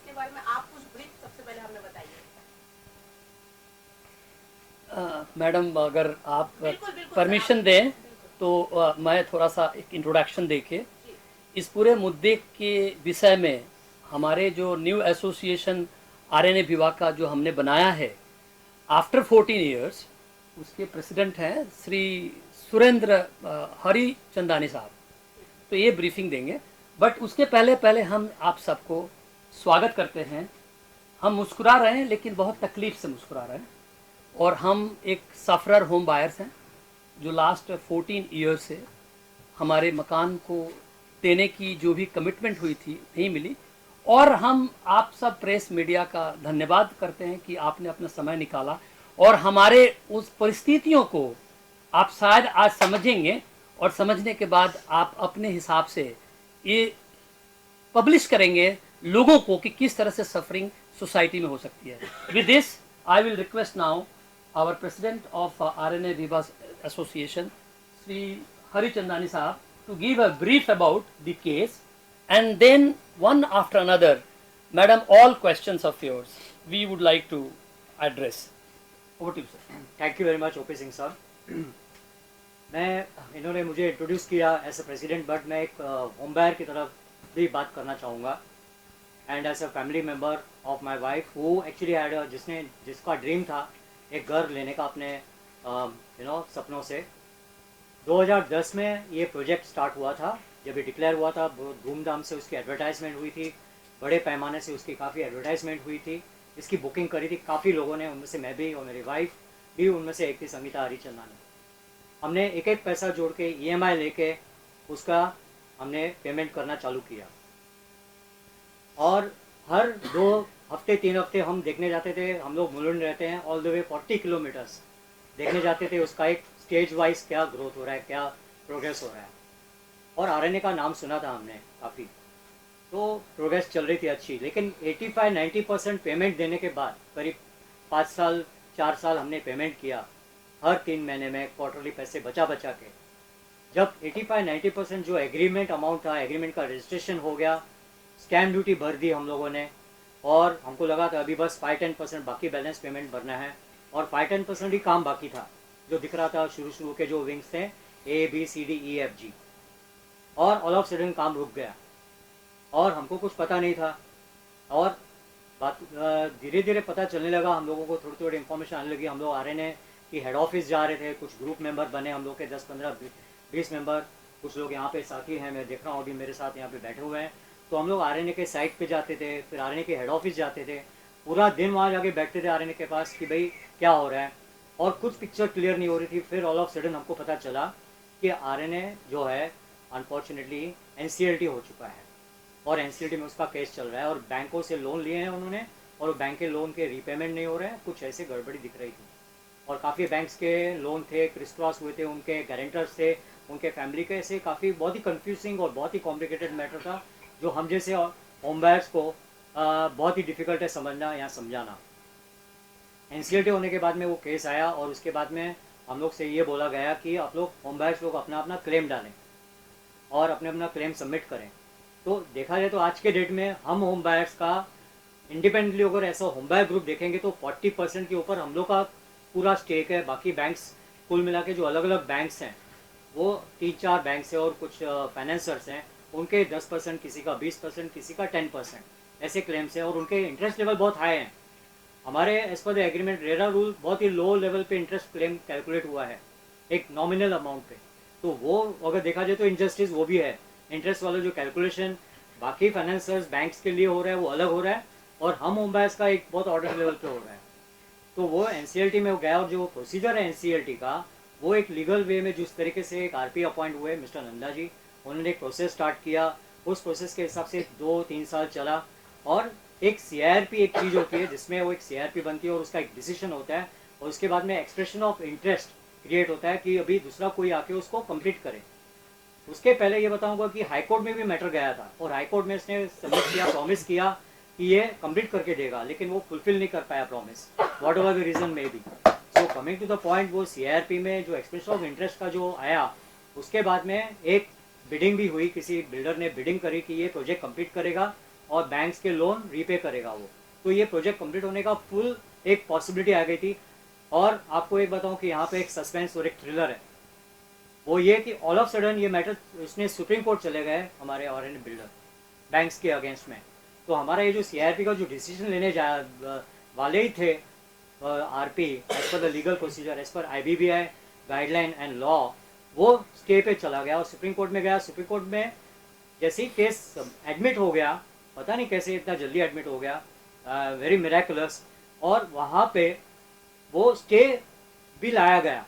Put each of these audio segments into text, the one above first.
इसके बारे में आप कुछ ब्रीफ सबसे पहले हमें बताइए। मैडम अगर आप बिल्कुल बिल्कुल सर, आप परमिशन दें बिल्कुल। तो मैं थोड़ा सा एक इंट्रोडक्शन देके जी इस पूरे मुद्दे के विषय में हमारे जो न्यू एसोसिएशन आरएनए विभाग का जो हमने बनाया है आफ्टर 14 इयर्स, उसके प्रेसिडेंट हैं श्री सुरेंद्र हरि चंदानी साहब। तो ये ब्रीफिंग देंगे, बट उसके पहले पहले हम आप सबको स्वागत करते हैं। हम मुस्कुरा रहे हैं लेकिन बहुत तकलीफ से मुस्कुरा रहे हैं, और हम एक सफरर होम बायर्स हैं जो लास्ट 14 ईयर्स से हमारे मकान को देने की जो भी कमिटमेंट हुई थी नहीं मिली। और हम आप सब प्रेस मीडिया का धन्यवाद करते हैं कि आपने अपना समय निकाला, और हमारे उस परिस्थितियों को आप शायद आज समझेंगे, और समझने के बाद आप अपने हिसाब से ये पब्लिश करेंगे लोगों को कि किस तरह से सफरिंग सोसाइटी में हो सकती है। With this I will request now our president of RNA Vivas Association, Sri Hari Chandani Sahab, to give a brief about the case, and then one after another, Madam, all questions of yours we would like to address. Over to you, sir. Thank you very much OP Singh sir. मैं इन्होंने मुझे introduce किया as a president, but मैं एक home buyer की तरफ भी बात करना चाहूँगा, and as a family member of my wife who actually had जिसका ड्रीम था एक घर लेने का अपने सपनों से। 2010 में ये प्रोजेक्ट स्टार्ट हुआ था। जब ये डिक्लेयर हुआ था बहुत धूमधाम से उसकी एडवर्टाइजमेंट हुई थी, बड़े पैमाने से उसकी काफ़ी एडवर्टाइजमेंट हुई थी, इसकी बुकिंग करी थी काफ़ी लोगों ने, उनमें से मैं भी और मेरी वाइफ भी उनमें से एक थी, संगीता हरिचंदानी। हमने एक एक पैसा जोड़ के EMI लेके उसका हमने पेमेंट करना चालू किया, और हर 2 हफ्ते 3 हफ्ते हम देखने जाते थे। हम लोग मुलुंड रहते हैं, ऑल द वे 40 किलोमीटर्स देखने जाते थे उसका एक स्टेज वाइज क्या ग्रोथ हो रहा है, क्या प्रोग्रेस हो रहा है। और RNA का नाम सुना था हमने काफ़ी, तो प्रोग्रेस चल रही थी अच्छी। लेकिन 85-90% पेमेंट देने के बाद करीब 5 साल 4 साल हमने पेमेंट किया, हर 3 महीने में क्वार्टरली पैसे बचा बचा के। जब 85-90% जो एग्रीमेंट अमाउंट था, एग्रीमेंट का रजिस्ट्रेशन हो गया, स्टैम्प ड्यूटी भर दी हम लोगों ने, और हमको लगा था अभी बस 5-10% बाकी बैलेंस पेमेंट भरना है, और 5-10% ही काम बाकी था जो दिख रहा था। शुरू के जो विंग्स थे ABCDEFG, और ऑल ऑफ सडन काम रुक गया, और हमको कुछ पता नहीं था। और बात धीरे धीरे पता चलने लगा, हम लोगों को थोड़ी थोड़ी इन्फॉर्मेशन आने लगी। हम लोग RNA की हेड ऑफिस जा रहे थे, कुछ ग्रुप मेंबर बने हम लोग के 10-15-20 मेंबर। कुछ लोग यहाँ पे साथी हैं, मैं देख रहा हूँ अभी मेरे साथ यहाँ पे बैठे हुए हैं। तो हम लोग RNA के साइट पे जाते थे, फिर RNA के हेड ऑफिस जाते थे, पूरा दिन वहाँ जाके बैठते थे RNA के पास कि भाई क्या हो रहा है, और कुछ पिक्चर क्लियर नहीं हो रही थी। फिर ऑल ऑफ सडन हमको पता चला कि RNA जो है अनफॉर्चुनेटली NCLT हो चुका है, और NCLT में उसका केस चल रहा है, और बैंकों से लोन लिए हैं उन्होंने, और बैंक के लोन के रीपेमेंट नहीं हो रहे हैं, कुछ ऐसे गड़बड़ी दिख रही थी। और काफ़ी बैंक्स के लोन थे, क्रिस क्रॉस हुए थे, उनके गारंटर्स थे, उनके फैमिली के, ऐसे काफ़ी बहुत ही कन्फ्यूजिंग और बहुत ही कॉम्प्लिकेटेड मैटर था, जो हम जैसे होम बायर्स को बहुत ही डिफ़िकल्ट है समझना या समझाना। NCLT होने के बाद में वो केस आया, और उसके बाद में हम लोग से ये बोला गया कि आप लोग होम बायर्स लोग अपना अपना क्लेम डालें और अपने अपना क्लेम सबमिट करें। तो देखा जाए तो आज के डेट में हम होम बायर्स का इंडिपेंडेंटली अगर ऐसा होम बायर ग्रुप देखेंगे तो 40% के ऊपर हम लोग का पूरा स्टेक है। बाकी बैंक्स कुल मिला के जो अलग अलग बैंक्स हैं, वो 3-4 बैंक्स हैं और कुछ फाइनेंसर्स हैं, उनके 10%, किसी का 20%, किसी का 10% ऐसे क्लेम्स हैं, और उनके इंटरेस्ट लेवल बहुत हाई हैं। हमारे as per the agreement RERA rule बहुत ही लो लेवल पे इंटरेस्ट क्लेम कैलकुलेट हुआ है, एक नॉमिनल अमाउंट पे। तो वो अगर देखा जाए तो इनजस्टिस वो भी है। इंटरेस्ट वाला जो कैलकुलेशन बाकी फाइनेंसर्स बैंक्स के लिए हो रहा है वो अलग हो रहा है, और हम होम बायर्स का एक बहुत ऑर्डर लेवल पे हो रहा है। तो वो NCLT में गया, और जो प्रोसीजर है NCLT का, वो एक लीगल वे में जिस तरीके से एक RP अपॉइंट हुए मिस्टर नंदा जी, उन्होंने एक प्रोसेस स्टार्ट किया। उस प्रोसेस के हिसाब से 2-3 साल चला, और एक CIRP एक चीज़ होती है जिसमें वो एक CIRP बनती है और उसका एक डिसीजन होता है, और उसके बाद में एक्सप्रेशन ऑफ इंटरेस्ट क्रिएट होता है कि अभी दूसरा कोई आके उसको कंप्लीट करे। उसके पहले ये बताऊंगा कि हाई कोर्ट में भी मैटर गया था, और हाई कोर्ट में इसने सबमिट किया, प्रॉमिस किया कि ये कंप्लीट करके देगा, लेकिन वो फुलफिल नहीं कर पाया promise, whatever the reason may be. So coming to the point, वो CIRP में जो एक्सप्रेशन ऑफ इंटरेस्ट का जो आया, उसके बाद में एक बिडिंग भी हुई, किसी बिल्डर ने बिडिंग करी कि ये प्रोजेक्ट कंप्लीट करेगा, और बैंक्स के लोन रीपे करेगा वो। तो ये प्रोजेक्ट कंप्लीट होने का फुल एक पॉसिबिलिटी आ गई थी। और आपको एक बताऊं कि यहाँ पे एक सस्पेंस और एक थ्रिलर है, वो ये कि ऑल ऑफ सडन ये मैटर उसने सुप्रीम कोर्ट चले गए हमारे आरएन बिल्डर बैंक्स के अगेंस्ट में। तो हमारा ये जो सीआरपी का जो डिसीजन लेने वाले ही थे, RP as per the legal procedure as per IBBI guideline and law, वो स्टे पे चला गया और सुप्रीम कोर्ट में गया। सुप्रीम कोर्ट में जैसे ही केस एडमिट हो गया, पता नहीं कैसे इतना जल्दी एडमिट हो गया, वेरी मिरेकुलस, और वहाँ पे वो स्टे भी लाया गया।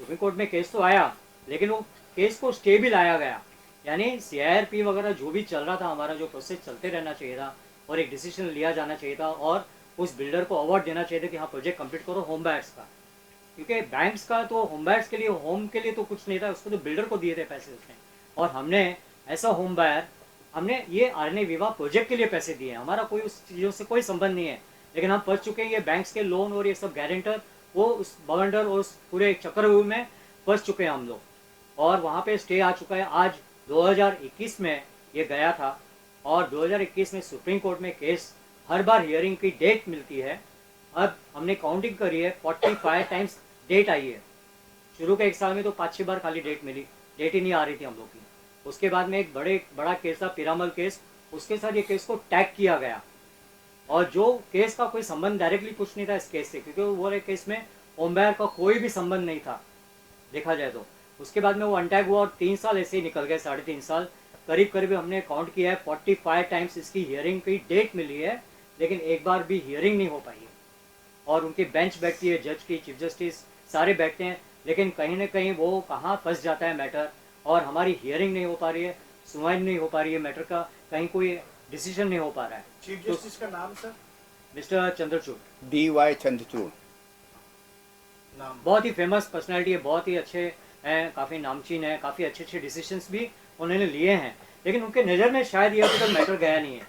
सुप्रीम कोर्ट में केस तो आया, लेकिन वो केस को स्टे भी लाया गया। यानी सीआरपी वगैरह जो भी चल रहा था, हमारा जो प्रोसेस चलते रहना चाहिए था और एक डिसीजन लिया जाना चाहिए था और उस बिल्डर को अवार्ड देना चाहिए था कि हाँ प्रोजेक्ट कंप्लीट करो होम बायर्स का। क्योंकि बैंक्स का तो होम बायर्स के लिए, होम के लिए तो कुछ नहीं था, उसको तो बिल्डर को दिए थे पैसे उसने। और हमने ऐसा होम बायर, हमने ये आरएनए विवाह प्रोजेक्ट के लिए पैसे दिए हैं, हमारा कोई उस चीज़ों से कोई संबंध नहीं है। लेकिन हम फंस चुके हैं, ये बैंक्स के लोन और ये सब गारंटर, वो उस बवंडर और उस पूरे चक्रव्यूह में फंस चुके हैं हम लोग। और वहाँ पे स्टे आ चुका है। आज 2021 में ये गया था और 2021 में सुप्रीम कोर्ट में केस, हर बार हियरिंग की डेट मिलती है। अब हमने काउंटिंग करी है, 45 टाइम्स डेट आई है। शुरू के 1 साल में तो 5-6 बार खाली डेट मिली, डेट ही नहीं आ रही थी हम लोग की। उसके बाद में एक बड़ा केस था पीरामल केस, उसके साथ ये केस को टैग किया गया और जो केस का कोई संबंध डायरेक्टली कुछ नहीं था इस केस से, क्योंकि वो वाले केस में होम बायर का कोई भी संबंध नहीं था देखा जाए तो। उसके बाद में वो अनटैग हुआ और 3 साल ऐसे ही निकल गए, 3.5 साल करीब करीब हमने काउंट किया है। 45 टाइम्स इसकी हियरिंग की डेट मिली है, लेकिन एक बार भी हियरिंग नहीं हो पाई है। और उनकी बेंच बैठती है, जज की, चीफ जस्टिस सारे बैठते हैं, लेकिन कहीं ना कहीं वो कहाँ फंस जाता है मैटर, और हमारी हियरिंग नहीं हो पा रही है, सुनवाई नहीं हो पा रही है मैटर का, कहीं कोई डिसीजन नहीं हो पा रहा है। चीफ जस्टिस का नाम sir? Mister Chandrachud, DY Chandrachud. नाम बहुत ही फेमस पर्सनैलिटी है, बहुत ही अच्छे हैं, काफ़ी नामचीन है, काफ़ी अच्छे अच्छे डिसीजंस भी उन्होंने लिए हैं, लेकिन उनके नज़र में शायद ये अभी तक मैटर गया नहीं है।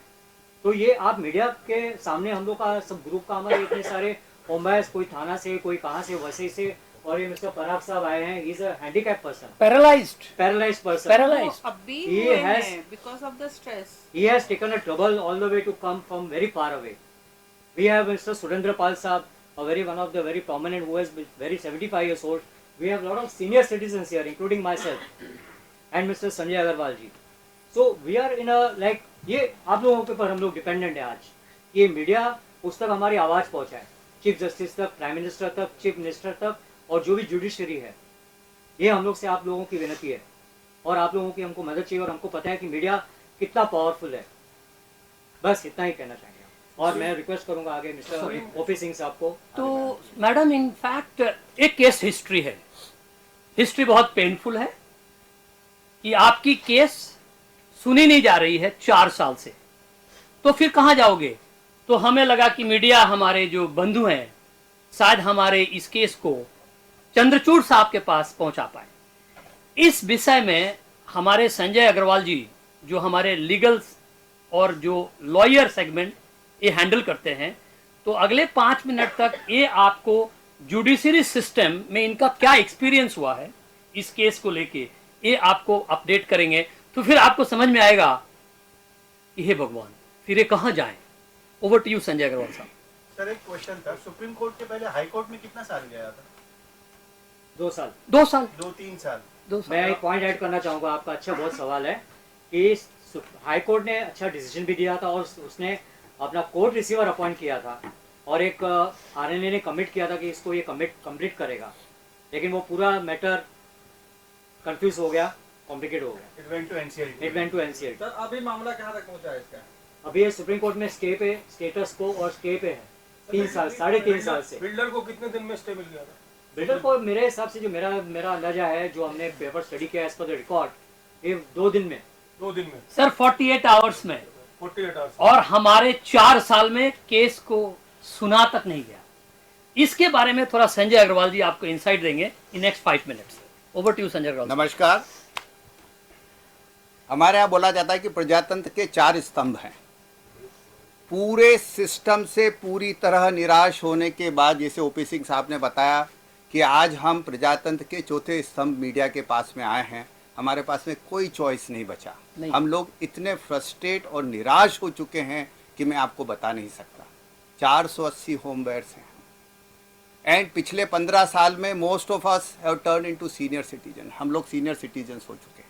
तो ये आप मीडिया के सामने हम लोग का सब ग्रुप का हमारे इतने सारे होम बायर्स, कोई थाना से, कोई कहाँ से, वसई से, और ये मिस्टर पराग साहब आए हैं, he is a handicap person, paralysed person. Paralysed. अभी He हुए has- हैं because of the stress. He has taken a trouble all the way to come from very far away. We have Mr. Surendra Pal Saab, one of the very prominent, who is very 75 years old. We have a lot of senior citizens here, including myself, and Mr. Sanjay Agarwal ji. So we are in a like, ये आप लोगों के ऊपर हम लोग dependent है आज, ये मीडिया उस तक हमारी आवाज़ पहुँचाए, चीफ जस्टिस तक, प्राइम मिनिस्टर तक, चीफ मिनिस्टर तक, और जो भी जुडिशरी है। ये हम लोग से आप लोगों की विनती है, और आप लोगों की हमको मदद चाहिए, और हमको पता है कि मीडिया कितना पावरफुल है। बस इतना ही कहना चाहेंगे। और मैं रिक्वेस्ट करूंगा आगे मिस्टर ओपी सिंह साहब को। तो मैडम, इनफैक्ट एक केस हिस्ट्री है, हिस्ट्री बहुत पेनफुल है कि आपकी केस सुनी नहीं जा रही है 4 साल से, तो फिर कहाँ जाओगे? तो हमें लगा कि मीडिया, हमारे जो बंधु हैं, शायद हमारे इस केस को चंद्रचूड़ साहब के पास पहुंचा पाए। इस विषय में हमारे संजय अग्रवाल जी, जो हमारे लीगल और जो लॉयर सेगमेंट ये हैंडल करते हैं, तो अगले 5 मिनट तक ये आपको जुडिशरी सिस्टम में इनका क्या एक्सपीरियंस हुआ है इस केस को लेके, ये आपको अपडेट करेंगे। तो फिर आपको समझ में आएगा कि हे भगवान, फिर ये कहाँ जाएं। Over to you Sanjay Agarwal साहब। सर एक क्वेश्चन था, सुप्रीम कोर्ट के पहले हाई कोर्ट में कितना साल गया था? 2 साल। 2 साल। 2-3 साल। 2 साल। मैं एक पॉइंट ऐड करना चाहूँगा, आपका अच्छा बहुत सवाल है कि हाई कोर्ट ने अच्छा डिसीजन भी दिया था और उसने अपना कोर्ट रिसीवर अपॉइंट किया था, और एक आरएनए ने कमिट किया था कि इसको ये कंप्लीट करेगा, लेकिन वो पूरा मैटर कंफ्यूज हो गया, कॉम्प्लिकेट हो गया। It went to NCLT. It went to NCLT. Sir अभी मामला कहाँ तक पहुँचा है इसका? अभी ये सुप्रीम कोर्ट में स्टे पे, स्टेटस को और स्टे पे है 3 साल, 3.5 साल से। बिल्डर को कितने दिन में स्टे मिल गया था? बिल्डर को मेरे हिसाब से, जो मेरा अंदाजा है, जो हमने पेपर स्टडी किया एज पर द रिकॉर्ड, ये 2 दिन में। 2 दिन में सर 48 आवर्स में, 48 आवर्स। और हमारे 4 साल में केस को सुना तक नहीं गया। इसके बारे में थोड़ा संजय अग्रवाल जी आपको इंसाइट देंगे in next 5 minutes. Over to you Sanjay Agarwal. नमस्कार। हमारे यहाँ बोला जाता है कि प्रजातंत्र के 4 स्तंभ हैं। पूरे सिस्टम से पूरी तरह निराश होने के बाद, जैसे ओपी सिंह साहब ने बताया कि आज हम प्रजातंत्र के 4थे स्तंभ मीडिया के पास में आए हैं। हमारे पास में कोई चॉइस नहीं बचा। नहीं। हम लोग इतने फ्रस्ट्रेट और निराश हो चुके हैं कि मैं आपको बता नहीं सकता। 480 होम बायर्स हैं एंड पिछले 15 साल में most of us have turn into senior citizen. हम लोग सीनियर सिटीजन्स हो चुके हैं।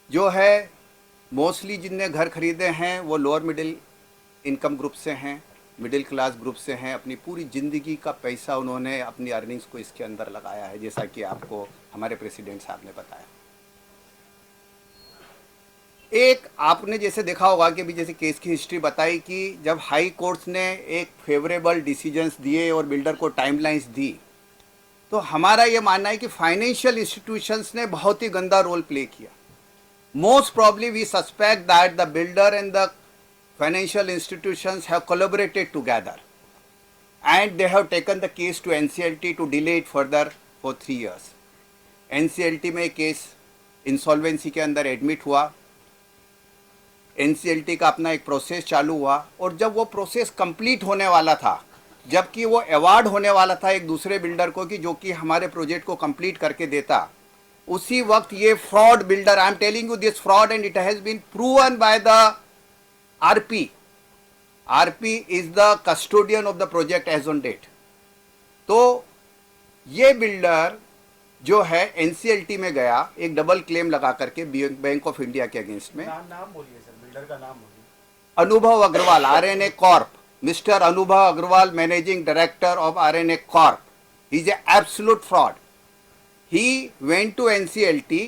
जो है मोस्टली जिनने घर खरीदे हैं वो लोअर मिडिल इनकम ग्रुप से हैं, मिडिल क्लास ग्रुप से हैं। अपनी पूरी ज़िंदगी का पैसा उन्होंने अपनी अर्निंग्स को इसके अंदर लगाया है, जैसा कि आपको हमारे प्रेसिडेंट साहब ने बताया। एक आपने जैसे देखा होगा कि अभी जैसे केस की हिस्ट्री बताई कि जब हाई कोर्ट्स ने एक फेवरेबल डिसीजंस दिए और बिल्डर को टाइमलाइंस दी, तो हमारा ये मानना है कि फाइनेंशियल इंस्टीट्यूशंस ने बहुत ही गंदा रोल प्ले किया। Most probably we suspect that the builder and the financial institutions have collaborated together and they have taken the case to NCLT to delay it further for 3 years. NCLT में case insolvency के अंदर admit हुआ, NCLT का अपना एक process चालू हुआ और जब वो प्रोसेस कंप्लीट होने वाला था, जबकि वो अवार्ड होने वाला था एक दूसरे बिल्डर को कि जो कि हमारे प्रोजेक्ट को कंप्लीट करके देता, उसी वक्त ये fraud builder, I am telling you this fraud and it has been proven by the RP is the custodian of the project as on date. तो ये बिल्डर जो है NCLT में गया एक डबल क्लेम लगा करके बैंक ऑफ इंडिया के अगेंस्ट में। नाम बोलिए सर, बिल्डर का नाम बोलिए। अनुभव Agarwal, RNA corp, mister Anubhav Agarwal, managing director of RNA corp, he is absolute fraud. He went to NCLT,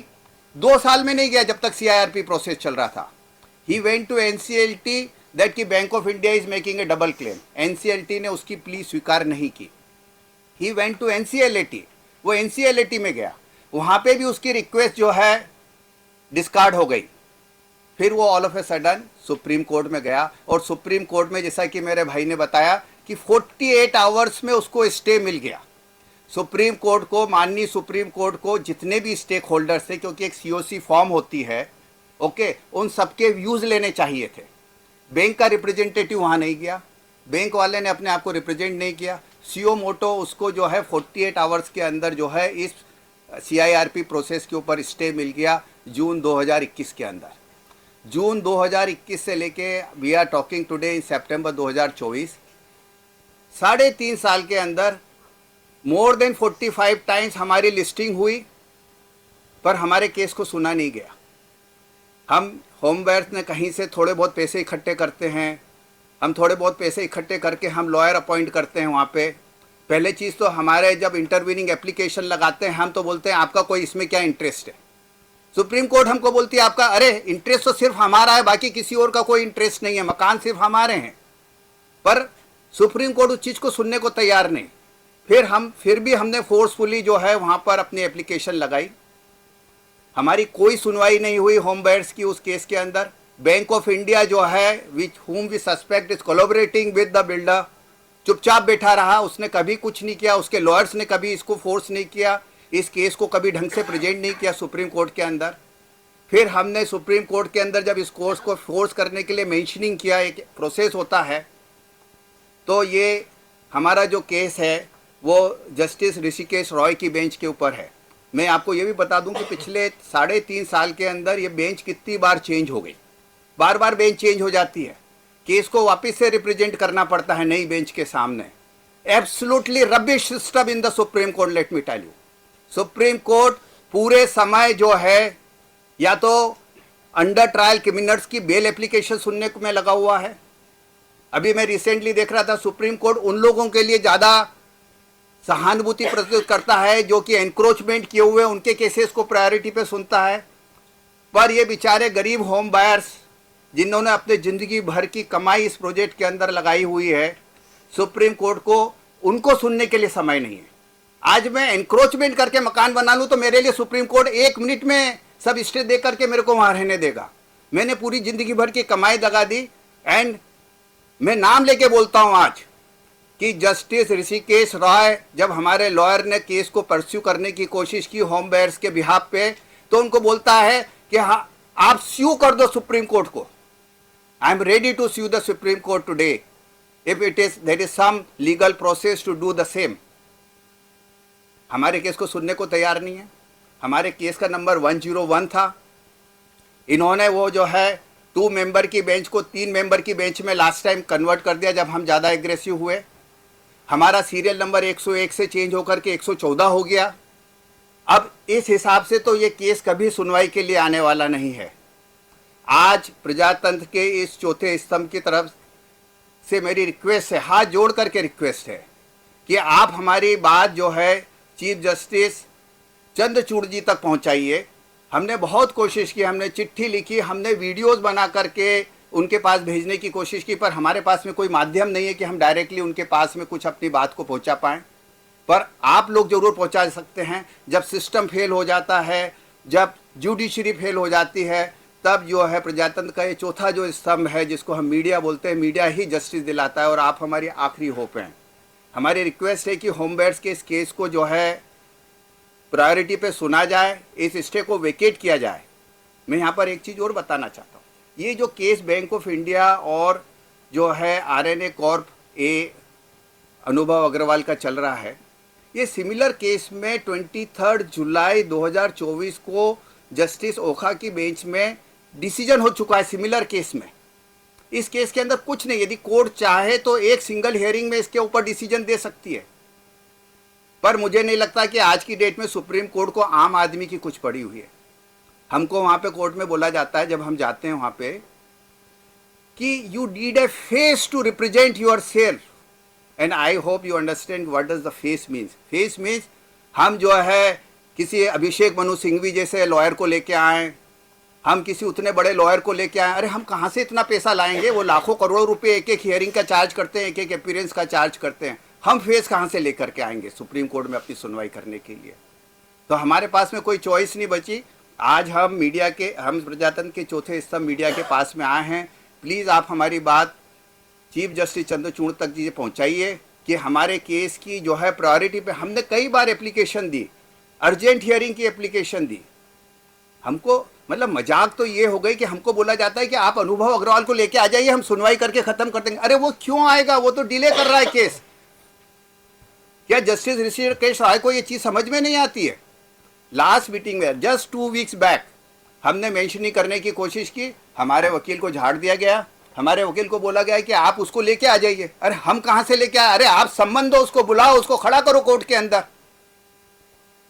2 साल में नहीं गया जब तक CIRP प्रोसेस चल रहा था। He went to NCLT that कि bank of India is making A double claim. NCLT ने उसकी प्ली स्वीकार नहीं की। He went to NCLAT, वो NCLAT में गया, वहाँ पे भी उसकी रिक्वेस्ट जो है डिस्कार्ड हो गई। फिर वो all of a sudden supreme court में गया और सुप्रीम कोर्ट में जैसा कि मेरे भाई ने बताया कि 48 आवर्स में उसको स्टे मिल गया। सुप्रीम कोर्ट को, माननीय सुप्रीम कोर्ट को जितने भी स्टेक होल्डर्स थे, क्योंकि एक COC फॉर्म होती है, ओके, उन सबके व्यूज़ लेने चाहिए थे। बैंक का रिप्रेजेंटेटिव वहाँ नहीं गया, बैंक वाले ने अपने आप को रिप्रेजेंट नहीं किया। CO मोटो उसको जो है 48 आवर्स के अंदर जो है इस CIRP प्रोसेस के ऊपर स्टे मिल गया जून 2021 के अंदर। जून 2021 से लेके we are talking today in September 2024, 3.5 साल के अंदर मोर देन 45 टाइम्स हमारी लिस्टिंग हुई, पर हमारे केस को सुना नहीं गया। हम होम बायर्स ने कहीं से थोड़े बहुत पैसे इकट्ठे करते हैं, हम थोड़े बहुत पैसे इकट्ठे करके हम लॉयर अपॉइंट करते हैं वहाँ पे। पहले चीज़ तो हमारे जब इंटरवीनिंग एप्लीकेशन लगाते हैं हम तो बोलते हैं आपका कोई इसमें क्या इंटरेस्ट है। सुप्रीम कोर्ट हमको बोलती है आपका, अरे इंटरेस्ट तो सिर्फ हमारा है, बाकी किसी और का कोई इंटरेस्ट नहीं है, मकान सिर्फ हमारे हैं। पर सुप्रीम कोर्ट उस चीज़ को सुनने को तैयार नहीं। फिर भी हमने फोर्सफुली जो है वहाँ पर अपनी एप्लीकेशन लगाई, हमारी कोई सुनवाई नहीं हुई होम बायर्स की उस केस के अंदर। बैंक ऑफ इंडिया जो है which whom we suspect is collaborating with the builder, चुपचाप बैठा रहा, उसने कभी कुछ नहीं किया, उसके लॉयर्स ने कभी इसको फोर्स नहीं किया, इस केस को कभी ढंग से प्रेजेंट नहीं किया सुप्रीम कोर्ट के अंदर। फिर हमने सुप्रीम कोर्ट के अंदर जब इस कोर्स को फोर्स करने के लिए मेंशनिंग किया, एक प्रोसेस होता है, तो ये हमारा जो केस है वो जस्टिस ऋषिकेश रॉय की बेंच के ऊपर है। मैं आपको ये भी बता दूं कि पिछले 3.5 साल के अंदर ये बेंच कितनी बार चेंज हो गई, बार बार बेंच चेंज हो जाती है, केस को वापस से रिप्रेजेंट करना पड़ता है नई बेंच के सामने। Absolutely rubbish system in the supreme court, let me tell you. Supreme court पूरे समय जो है या तो अंडर ट्रायल क्रिमिनल्स की बेल एप्लीकेशन सुनने में लगा हुआ है। अभी मैं रिसेंटली देख रहा था सुप्रीम कोर्ट उन लोगों के लिए ज़्यादा सहानुभूति प्रस्तुत करता है जो कि एनक्रोचमेंट किए हुए उनके केसेस को प्रायोरिटी पे सुनता है। पर ये बेचारे गरीब होम बायर्स जिन्होंने अपने ज़िंदगी भर की कमाई इस प्रोजेक्ट के अंदर लगाई हुई है, सुप्रीम कोर्ट को उनको सुनने के लिए समय नहीं है। आज मैं एनक्रोचमेंट करके मकान बना लूँ तो मेरे लिए सुप्रीम कोर्ट 1 मिनट में सब स्टे दे करके मेरे को वहाँ रहने देगा। मैंने पूरी ज़िंदगी भर की कमाई लगा दी। एंड मैं नाम लेके बोलता हूँ आज कि जस्टिस ऋषिकेश रॉय, जब हमारे लॉयर ने केस को परस्यू करने की कोशिश की होम बायर्स के बिहाफ पे, तो उनको बोलता है कि हाँ आप स्यू कर दो सुप्रीम कोर्ट को। I am ready to sue the supreme court today if it is there is some legal process to do the same. हमारे केस को सुनने को तैयार नहीं है। हमारे केस का नंबर 101 था। इन्होंने वो जो है 2 मेंबर की बेंच को 3 मेंबर की बेंच में लास्ट टाइम कन्वर्ट कर दिया जब हम ज़्यादा एग्रेसिव हुए। हमारा सीरियल नंबर 101 से चेंज होकर के 114 हो गया। अब इस हिसाब से तो ये केस कभी सुनवाई के लिए आने वाला नहीं है। आज प्रजातंत्र के इस चौथे स्तंभ की तरफ से मेरी रिक्वेस्ट है, हाथ जोड़ करके रिक्वेस्ट है कि आप हमारी बात जो है चीफ जस्टिस चंद्रचूड़ जी तक पहुंचाइए। हमने बहुत कोशिश की, हमने चिट्ठी लिखी, हमने वीडियोस बना करके उनके पास भेजने की कोशिश की, पर हमारे पास में कोई माध्यम नहीं है कि हम डायरेक्टली उनके पास में कुछ अपनी बात को पहुंचा पाएं। पर आप लोग जरूर पहुंचा सकते हैं। जब सिस्टम फेल हो जाता है, जब जुडिशरी फेल हो जाती है, तब जो है प्रजातंत्र का ये चौथा जो स्तंभ है जिसको हम मीडिया बोलते हैं, मीडिया ही जस्टिस दिलाता है और आप हमारी आखिरी होप हैं। हमारी रिक्वेस्ट है कि होम बेड्स के इस केस को जो है प्रायोरिटी पे सुना जाए, इस स्टे को वेकेट किया जाए। मैं यहाँ पर एक चीज़ और बताना चाहता हूँ, ये जो केस बैंक ऑफ इंडिया और जो है आरएनए कॉर्प ए अनुभव अग्रवाल का चल रहा है, ये सिमिलर केस में 23 जुलाई 2024 को जस्टिस ओखा की बेंच में डिसीजन हो चुका है सिमिलर केस में। इस केस के अंदर कुछ नहीं, यदि कोर्ट चाहे तो एक सिंगल हियरिंग में इसके ऊपर डिसीजन दे सकती है। पर मुझे नहीं लगता कि आज की डेट में सुप्रीम कोर्ट को आम आदमी की कुछ पड़ी हुई है। हमको वहाँ पे कोर्ट में बोला जाता है जब हम जाते हैं वहाँ पे कि you need a face to represent yourself, and I hope you understand what does the face means. Face means हम जो है किसी अभिषेक मनु सिंघवी जैसे लॉयर को लेके आए, हम किसी उतने बड़े लॉयर को लेके आए। अरे हम कहाँ से इतना पैसा लाएंगे? वो लाखों करोड़ों रुपए एक एक हियरिंग का चार्ज करते हैं, एक एक अपीयरेंस का चार्ज करते हैं। हम फेस कहाँ से लेकर के आएंगे सुप्रीम कोर्ट में अपनी सुनवाई करने के लिए? तो हमारे पास में कोई चॉइस नहीं बची। आज हम मीडिया के, हम प्रजातंत्र के चौथे स्तंभ मीडिया के पास में आए हैं। प्लीज़ आप हमारी बात चीफ जस्टिस चंद्रचूड़ तक जी पहुँचाइए कि हमारे केस की जो है प्रायोरिटी पे, हमने कई बार एप्लीकेशन दी, अर्जेंट हियरिंग की एप्लीकेशन दी। हमको मतलब मजाक तो ये हो गई कि हमको बोला जाता है कि आप अनुभव अग्रवाल को लेके आ जाइए, हम सुनवाई करके खत्म कर देंगे। अरे वो क्यों आएगा? वो तो डिले कर रहा है केस। क्या जस्टिस ऋषिकेश राय को ये चीज समझ में नहीं आती है? लास्ट मीटिंग में जस्ट 2 वीक्स बैक हमने मेंशनिंग करने की कोशिश की, हमारे वकील को झाड़ दिया गया। हमारे वकील को बोला गया कि आप उसको लेके आ जाइए। अरे हम कहां से लेके आए? अरे आप संबंध दो, उसको बुलाओ, उसको खड़ा करो कोर्ट के अंदर।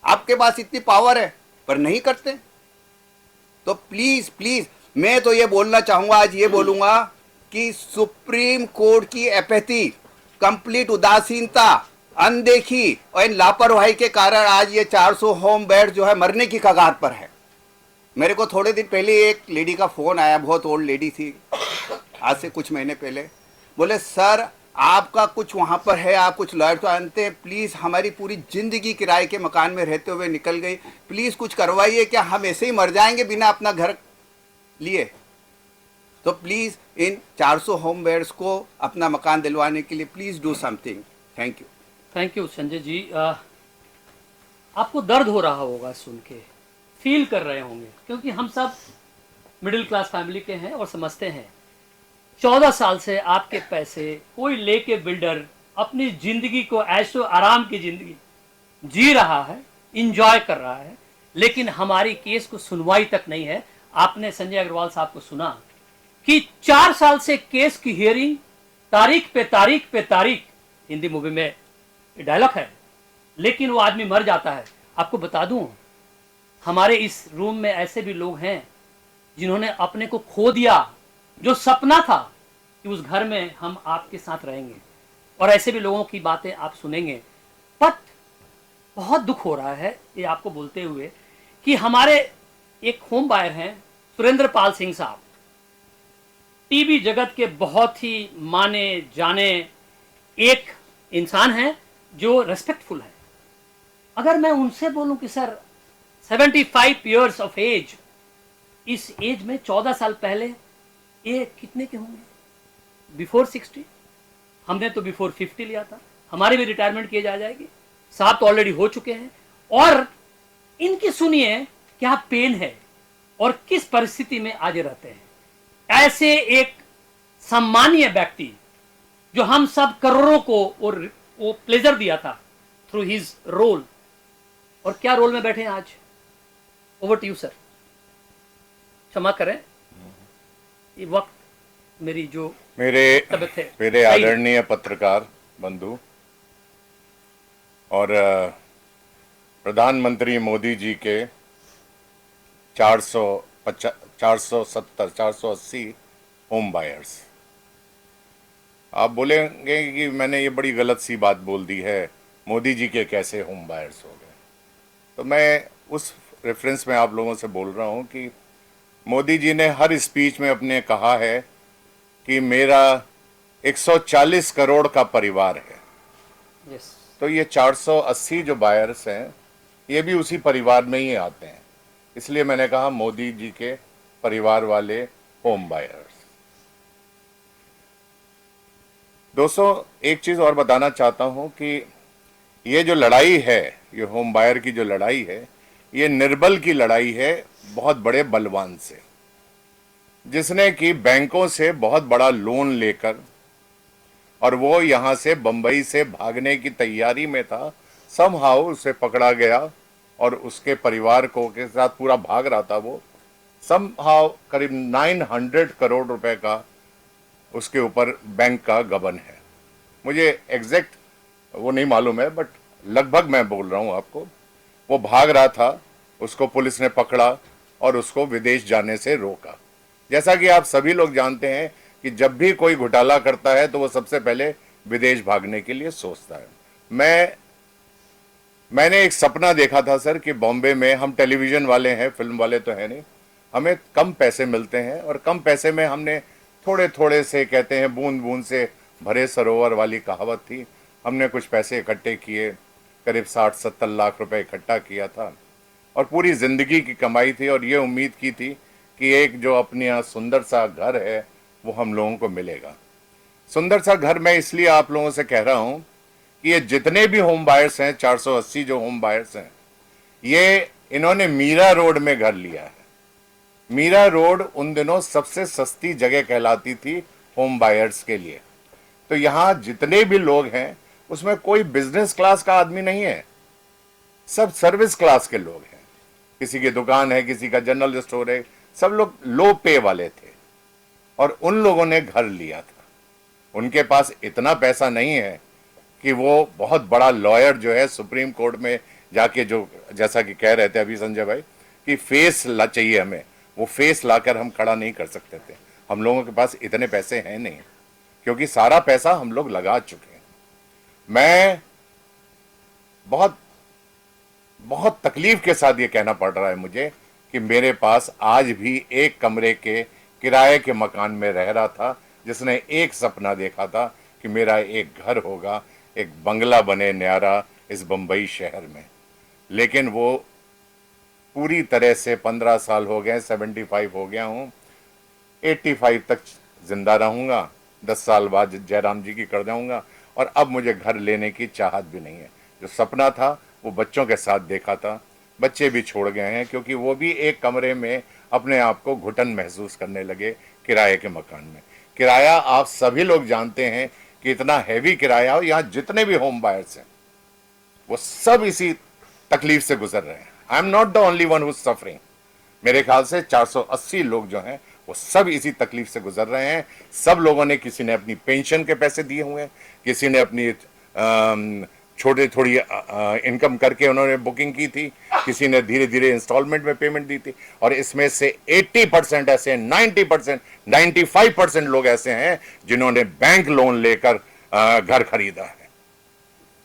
आपके पास इतनी पावर है पर नहीं करते। तो प्लीज प्लीज मैं तो ये बोलना चाहूंगा, आज ये बोलूंगा कि सुप्रीम कोर्ट की एपैथी, कंप्लीट उदासीनता, अनदेखी और इन लापरवाही के कारण आज ये 400 होम बेड जो है मरने की कगार पर है। मेरे को थोड़े दिन पहले एक लेडी का फोन आया, बहुत ओल्ड लेडी थी, आज से कुछ महीने पहले। बोले सर आपका कुछ वहां पर है, आप कुछ लॉयर तो जानते हैं, प्लीज हमारी पूरी जिंदगी किराए के मकान में रहते हुए निकल गई, प्लीज कुछ करवाइए, क्या हम ऐसे ही मर जाएंगे बिना अपना घर लिए? तो प्लीज इन 400 होम बेड्स को अपना मकान दिलवाने के लिए please do something. Thank you. Thank you Sanjay ji. आपको दर्द हो रहा होगा सुन के, फील कर रहे होंगे, क्योंकि हम सब मिडिल क्लास फैमिली के हैं और समझते हैं 14 साल से आपके पैसे कोई लेके बिल्डर अपनी जिंदगी को ऐशो आराम की जिंदगी जी रहा है, इंजॉय कर रहा है, लेकिन हमारी केस को सुनवाई तक नहीं है। आपने संजय अग्रवाल साहब को सुना कि 4 साल से केस की हियरिंग तारीख पे तारीख पे तारीख, हिंदी मूवी में डायलॉग है, लेकिन वो आदमी मर जाता है। आपको बता दूं, हमारे इस रूम में ऐसे भी लोग हैं जिन्होंने अपने को खो दिया, जो सपना था कि उस घर में हम आपके साथ रहेंगे, और ऐसे भी लोगों की बातें आप सुनेंगे। बट बहुत दुख हो रहा है ये आपको बोलते हुए कि हमारे एक होम बायर हैं सुरेंद्र पाल सिंह साहब, टीवी जगत के बहुत ही माने जाने एक इंसान हैं जो रेस्पेक्टफुल है। अगर मैं उनसे बोलूं कि सर 75 इयर्स ऑफ एज, इस एज में 14 साल पहले ये कितने के होंगे? बिफोर 60, हमने तो बिफोर 50 लिया था, हमारी भी रिटायरमेंट की जा जाएगी। साहब तो ऑलरेडी हो चुके हैं, और इनकी सुनिए क्या पेन है और किस परिस्थिति में आज रहते हैं। ऐसे एक सम्मानीय व्यक्ति जो हम सब करोड़ों को और वो प्लेजर दिया था थ्रू हिज रोल, और क्या रोल में बैठे हैं आज? Over to you sir. क्षमा करें, ये वक्त मेरी जो मेरे तबीयत है मेरे सही है। आदरणीय पत्रकार बंधु और प्रधानमंत्री मोदी जी के 480 होम बायर्स, आप बोलेंगे कि मैंने ये बड़ी गलत सी बात बोल दी है, मोदी जी के कैसे होम बायर्स हो गए। तो मैं उस रेफरेंस में आप लोगों से बोल रहा हूँ कि मोदी जी ने हर स्पीच में अपने कहा है कि मेरा 140 करोड़ का परिवार है। यस, तो ये 480 जो बायर्स हैं ये भी उसी परिवार में ही आते हैं, इसलिए मैंने कहा मोदी जी के परिवार वाले होम बायर्स। दोस्तों, एक चीज और बताना चाहता हूं कि ये जो लड़ाई है, ये होम बायर की जो लड़ाई है, ये निर्बल की लड़ाई है बहुत बड़े बलवान से, जिसने कि बैंकों से बहुत बड़ा लोन लेकर और वो यहां से बंबई से भागने की तैयारी में था। समहाउ उसे पकड़ा गया और उसके परिवार को के साथ पूरा भाग रहा था वो। समहाउ करीब 900 करोड़ रुपए का उसके ऊपर बैंक का गबन है। मुझे एग्जैक्ट वो नहीं मालूम है, बट लगभग मैं बोल रहा हूं आपको। वो भाग रहा था, उसको पुलिस ने पकड़ा और उसको विदेश जाने से रोका। जैसा कि आप सभी लोग जानते हैं कि जब भी कोई घोटाला करता है तो वो सबसे पहले विदेश भागने के लिए सोचता है। मैंने एक सपना देखा था सर कि बॉम्बे में, हम टेलीविजन वाले हैं, फिल्म वाले तो हैं नहीं, हमें कम पैसे मिलते हैं और कम पैसे में हमने थोड़े थोड़े से, कहते हैं बूंद बूंद से भरे सरोवर वाली कहावत थी, हमने कुछ पैसे इकट्ठे किए, करीब 60-70 लाख रुपए इकट्ठा किया था और पूरी जिंदगी की कमाई थी और ये उम्मीद की थी कि एक जो अपने यहाँ सुंदर सा घर है वो हम लोगों को मिलेगा। सुंदर सा घर मैं इसलिए आप लोगों से कह रहा हूं कि ये जितने भी होम बायर्स हैं, 480 जो होम बायर्स हैं, ये इन्होंने मीरा रोड में घर लिया है। मीरा रोड उन दिनों सबसे सस्ती जगह कहलाती थी होम बायर्स के लिए। तो यहां जितने भी लोग हैं उसमें कोई बिजनेस क्लास का आदमी नहीं है, सब सर्विस क्लास के लोग हैं। किसी की दुकान है, किसी का जनरल स्टोर है, सब लोग लो पे वाले थे और उन लोगों ने घर लिया था। उनके पास इतना पैसा नहीं है कि वो बहुत बड़ा लॉयर जो है सुप्रीम कोर्ट में जाके, जो जैसा कि कह रहे थे अभी संजय भाई कि फेस ला चाहिए हमें, वो फेस लाकर हम खड़ा नहीं कर सकते थे। हम लोगों के पास इतने पैसे हैं नहीं, क्योंकि सारा पैसा हम लोग लगा चुके हैं। मैं बहुत बहुत तकलीफ के साथ ये कहना पड़ रहा है मुझे कि मेरे पास आज भी एक कमरे के किराए के मकान में रह रहा था, जिसने एक सपना देखा था कि मेरा एक घर होगा, एक बंगला बने न्यारा इस बंबई शहर में। लेकिन वो पूरी तरह से 15 साल हो गए, 75 हो गया हूँ, 85 तक जिंदा रहूंगा, 10 साल बाद जयराम जी की कर जाऊंगा और अब मुझे घर लेने की चाहत भी नहीं है। जो सपना था वो बच्चों के साथ देखा था, बच्चे भी छोड़ गए हैं क्योंकि वो भी एक कमरे में अपने आप को घुटन महसूस करने लगे किराए के मकान में। किराया आप सभी लोग जानते हैं कि इतना हैवी किराया हो, यहाँ जितने भी होम बायर्स हैं वो सब इसी तकलीफ से गुजर रहे हैं। I am not the only one who suffering. मेरे ख्याल से 480 लोग जो हैं वो सब इसी तकलीफ से गुजर रहे हैं। सब लोगों ने, किसी ने अपनी पेंशन के पैसे दिए हुए हैं, किसी ने अपनी छोटे थोड़ी इनकम करके उन्होंने बुकिंग की थी, किसी ने धीरे धीरे इंस्टॉलमेंट में पेमेंट दी थी और इसमें से 80% ऐसे, 90%, 95% लोग ऐसे हैं जिन्होंने बैंक लोन लेकर घर खरीदा है।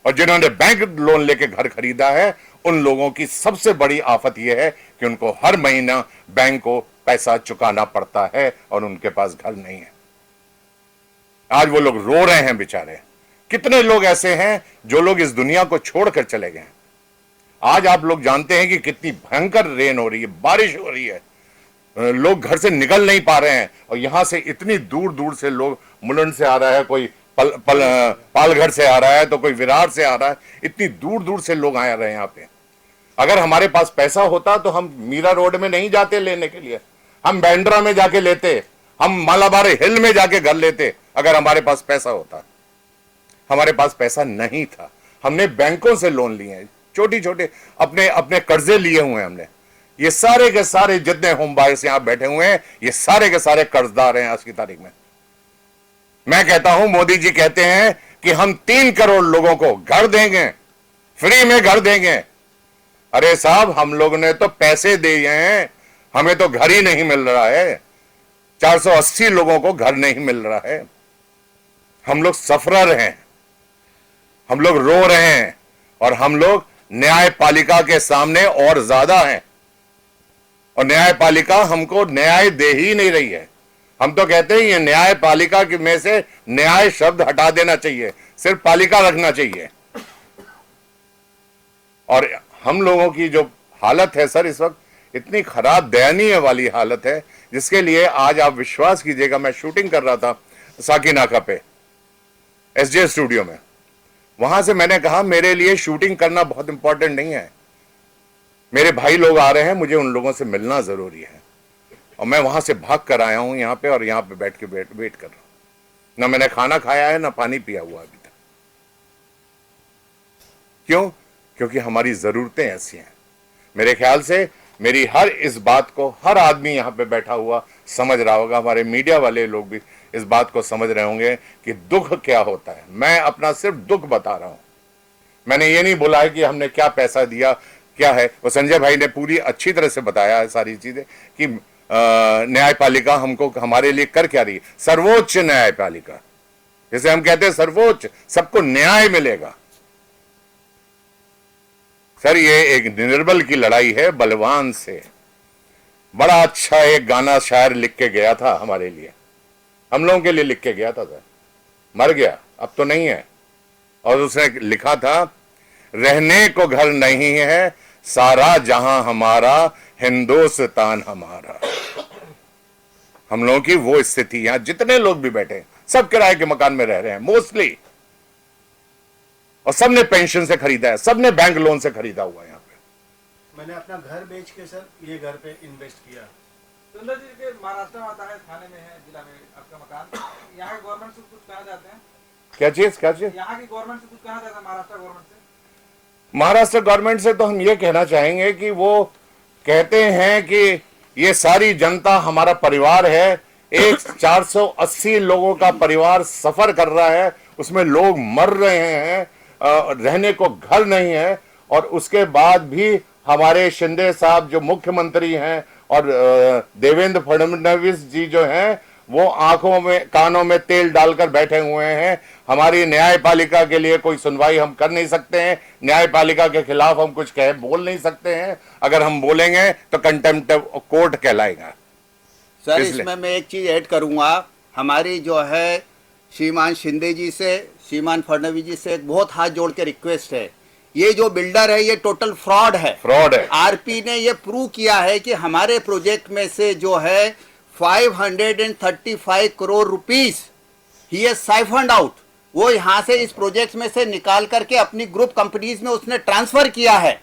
और जिन्होंने बैंक लोन लेकर घर खरीदा है उन लोगों की सबसे बड़ी आफत यह है कि उनको हर महीना बैंक को पैसा चुकाना पड़ता है और उनके पास घर नहीं है। आज वो लोग रो रहे हैं बेचारे। कितने लोग ऐसे हैं जो लोग इस दुनिया को छोड़कर चले गए। आज आप लोग जानते हैं कि कितनी भयंकर रेन हो रही है, बारिश हो रही है, लोग घर से निकल नहीं पा रहे हैं और यहां से इतनी दूर दूर से लोग, मुलुंड से आ रहा है कोई, पालघर से आ रहा है तो कोई विरार से आ रहा है, इतनी दूर दूर से लोग आ रहे हैं यहाँ पे। अगर हमारे पास पैसा होता तो हम मीरा रोड में नहीं जाते लेने के लिए, हम बैंड्रा में जाके लेते, हम मालाबार हिल में जाके घर लेते अगर हमारे पास पैसा होता। हमारे पास पैसा नहीं था, हमने बैंकों से लोन लिए हैं, छोटी छोटे अपने अपने कर्जे लिए हुए हैं हमने। ये सारे के सारे जितने होम बायर्स यहां बैठे हुए हैं, ये सारे के सारे कर्जदार हैं आज की तारीख में। मैं कहता हूं, मोदी जी कहते हैं कि हम 3 करोड़ लोगों को घर देंगे, फ्री में घर देंगे। अरे साहब, हम लोगों ने तो पैसे दिए हैं, हमें तो घर ही नहीं मिल रहा है। 480 लोगों को घर नहीं मिल रहा है। हम लोग सफरर हैं, हम लोग रो रहे हैं, और हम लोग न्यायपालिका के सामने और ज्यादा हैं। और न्यायपालिका हमको न्याय दे ही नहीं रही है। हम तो कहते हैं ये न्यायपालिका में से न्याय शब्द हटा देना चाहिए, सिर्फ पालिका रखना चाहिए। और हम लोगों की जो हालत है सर, इस वक्त इतनी खराब दयनीय वाली हालत है, जिसके लिए आज आप विश्वास कीजिएगा, मैं शूटिंग कर रहा था साकीनाका पे एसजे स्टूडियो में। वहां से मैंने कहा मेरे लिए शूटिंग करना बहुत इंपॉर्टेंट नहीं है, मेरे भाई लोग आ रहे हैं, मुझे उन लोगों से मिलना जरूरी है। और मैं वहां से भाग कर आया हूं यहाँ पे, और यहाँ पे बैठ के वेट कर रहा हूं। ना मैंने खाना खाया है, ना पानी पिया हुआ अभी तक। क्यों? क्योंकि हमारी जरूरतें ऐसी हैं। मेरे ख्याल से मेरी हर इस बात को हर आदमी यहाँ पे बैठा हुआ समझ रहा होगा, हमारे मीडिया वाले लोग भी इस बात को समझ रहे होंगे कि दुख क्या होता है। मैं अपना सिर्फ दुख बता रहा हूं, मैंने ये नहीं बोला है कि हमने क्या पैसा दिया क्या है। वो संजय भाई ने पूरी अच्छी तरह से बताया है सारी चीजें कि न्यायपालिका हमको हमारे लिए कर क्या रही है। सर्वोच्च न्यायपालिका, जैसे हम कहते हैं सर्वोच्च, सबको न्याय मिलेगा। सर, ये एक निर्बल की लड़ाई है बलवान से। बड़ा अच्छा एक गाना शायर लिख के गया था हमारे लिए, हम लोगों के लिए लिख के गया था सर, मर गया, अब तो नहीं है। और उसने लिखा था, रहने को घर नहीं है सारा जहां हमारा, हिंदुस्तान हमारा। हम लोगों की वो स्थिति, यहां जितने लोग भी बैठे हैं सब किराए के मकान में रह रहे हैं मोस्टली, और सबने पेंशन से खरीदा है, सबने बैंक लोन से खरीदा हुआ है। यहाँ पे मैंने अपना घर बेच के सर ये घर पे इन्वेस्ट किया। सुंदर जी के महाराष्ट्र में आता है, थाने में है, जिला में आपका मकान। यहाँ की गवर्नमेंट से कुछ कहना चाहते हैं? क्या चीज यहाँ की गवर्नमेंट से कुछ कहना चाहते हैं? महाराष्ट्र गवर्नमेंट से? महाराष्ट्र गवर्नमेंट से तो हम ये कहना चाहेंगे कि वो कहते हैं कि ये सारी जनता हमारा परिवार है। एक 480 लोगों का परिवार सफर कर रहा है, उसमें लोग मर रहे हैं, रहने को घर नहीं है। और उसके बाद भी हमारे शिंदे साहब जो मुख्यमंत्री हैं और देवेंद्र फडणवीस जी जो हैं, वो आंखों में कानों में तेल डालकर बैठे हुए हैं। हमारी न्यायपालिका के लिए कोई सुनवाई हम कर नहीं सकते हैं, न्यायपालिका के खिलाफ हम कुछ बोल नहीं सकते हैं। अगर हम बोलेंगे तो कंटेम्प्ट ऑफ कोर्ट कहलाएगा। सर, इसमें मैं एक चीज ऐड करूंगा। हमारी जो है श्रीमान शिंदे जी से, श्रीमान फडणवीस जी से एक बहुत हाथ जोड़ के रिक्वेस्ट है, ये जो बिल्डर है ये टोटल फ्रॉड है। आरपी ने ये प्रूव किया है कि हमारे प्रोजेक्ट में से जो है 535 crore rupees he has siphoned out. वो यहां से इस प्रोजेक्ट में से निकाल करके अपनी ग्रुप कंपनीज में उसने ट्रांसफर किया है।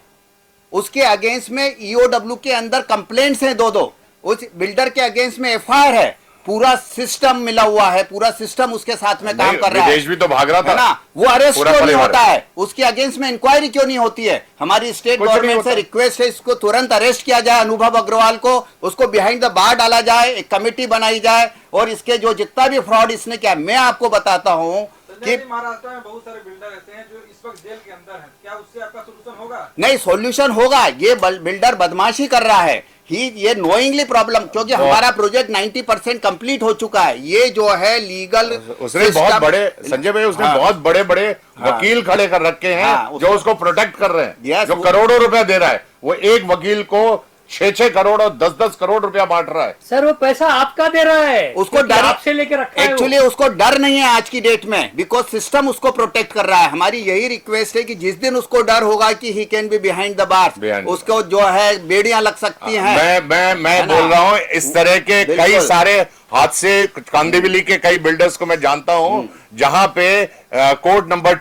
उसके अगेंस्ट में ईओडब्ल्यू के अंदर कंप्लेंट्स हैं दो। उस बिल्डर के अगेंस्ट में एफआईआर है। पूरा सिस्टम मिला हुआ है, पूरा सिस्टम उसके साथ में काम कर रहा है। विदेश भी तो भाग रहा था ना, वो अरेस्ट क्यों नहीं होता है? उसके अगेंस्ट में इंक्वायरी क्यों नहीं होती है? हमारी स्टेट गवर्नमेंट से रिक्वेस्ट है इसको तुरंत अरेस्ट किया जाए, अनुभव अग्रवाल को, उसको बिहाइंड द बार डाला जाए, एक कमेटी बनाई जाए, और इसके जो जितना भी फ्रॉड इसने किया, मैं आपको बताता हूं कि महाराष्ट्र में बहुत सारे बिल्डर ऐसे हैं जो इस वक्त जेल के अंदर हैं। क्या उससे आपका सोल्यूशन होगा? नहीं, सॉल्यूशन होगा। ये बिल्डर बदमाशी कर रहा है, ये नोइंगली प्रॉब्लम, क्योंकि हमारा प्रोजेक्ट 90% कंप्लीट हो चुका है। ये जो है लीगल, उसने बहुत बड़े, संजय भाई, उसने बहुत बड़े बड़े वकील खड़े कर रखे हैं जो उसको प्रोटेक्ट कर रहे हैं। जो करोड़ों रुपए दे रहा है, वो एक वकील को 6-6 करोड़ और 10-10 करोड़ रुपया बांट रहा है। सर, वो पैसा आपका दे रहा है, उसको डर आपसे लेके रखा है। एक्चुअली उसको डर नहीं है आज की डेट में, बिकॉज सिस्टम उसको प्रोटेक्ट कर रहा है। हमारी यही रिक्वेस्ट है कि जिस दिन उसको डर होगा कि he can be behind the bars, उसको जो है बेड़ियां लग सकती हैं। मैं बोल रहा हूँ, इस तरह के कई सारे हादसे, कांदिवली के कई बिल्डर्स को मैं जानता हूँ, जहां पे कोर्ट नंबर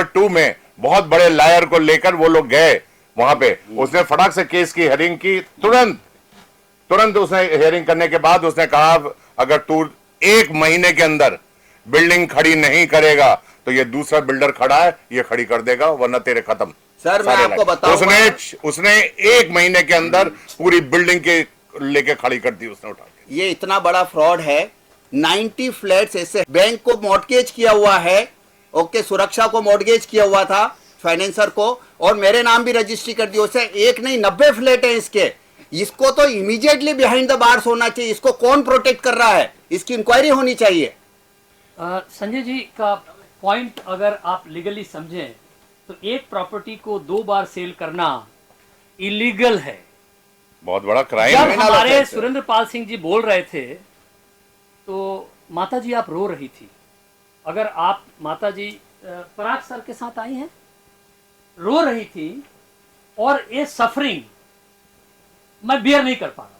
2 में बहुत बड़े लायर को लेकर वो लोग गए वहां पे। उसने फटाक से केस की हियरिंग की, तुरंत उसने हियरिंग करने के बाद उसने कहा, अगर तू 1 महीने के अंदर बिल्डिंग खड़ी नहीं करेगा तो ये दूसरा बिल्डर खड़ा है, ये खड़ी कर देगा, वरना तेरे खत्म। सर मैं सारे आपको लाए। बताऊं, उसने 1 महीने के अंदर पूरी बिल्डिंग के लेके खड़ी कर दी उसने उठा के। ये इतना बड़ा फ्रॉड है। 90 फ्लैट्स ऐसे बैंक को मॉर्गेज किया हुआ है, ओके, सुरक्षा को मॉर्गेज किया हुआ था फाइनेंसर को, और मेरे नाम भी रजिस्ट्री कर दी। उसे एक नहीं 90 फ्लैट है इसके। इसको तो इमीडिएटली बिहाइंड द बार्स होना चाहिए। इसको कौन प्रोटेक्ट कर रहा है, इसकी इंक्वायरी होनी चाहिए। संजय जी का पॉइंट अगर आप लीगली समझें तो एक प्रॉपर्टी को 2 बार सेल करना इलीगल है। बहुत बड़ा क्राइम जब है। हमारे सुरेंद्र पाल सिंह जी बोल रहे थे तो माता जी आप रो रही थी। अगर आप माता जी पराग सर के साथ आई हैं, रो रही थी, और ये सफरिंग मैं बियर नहीं कर पा रहा।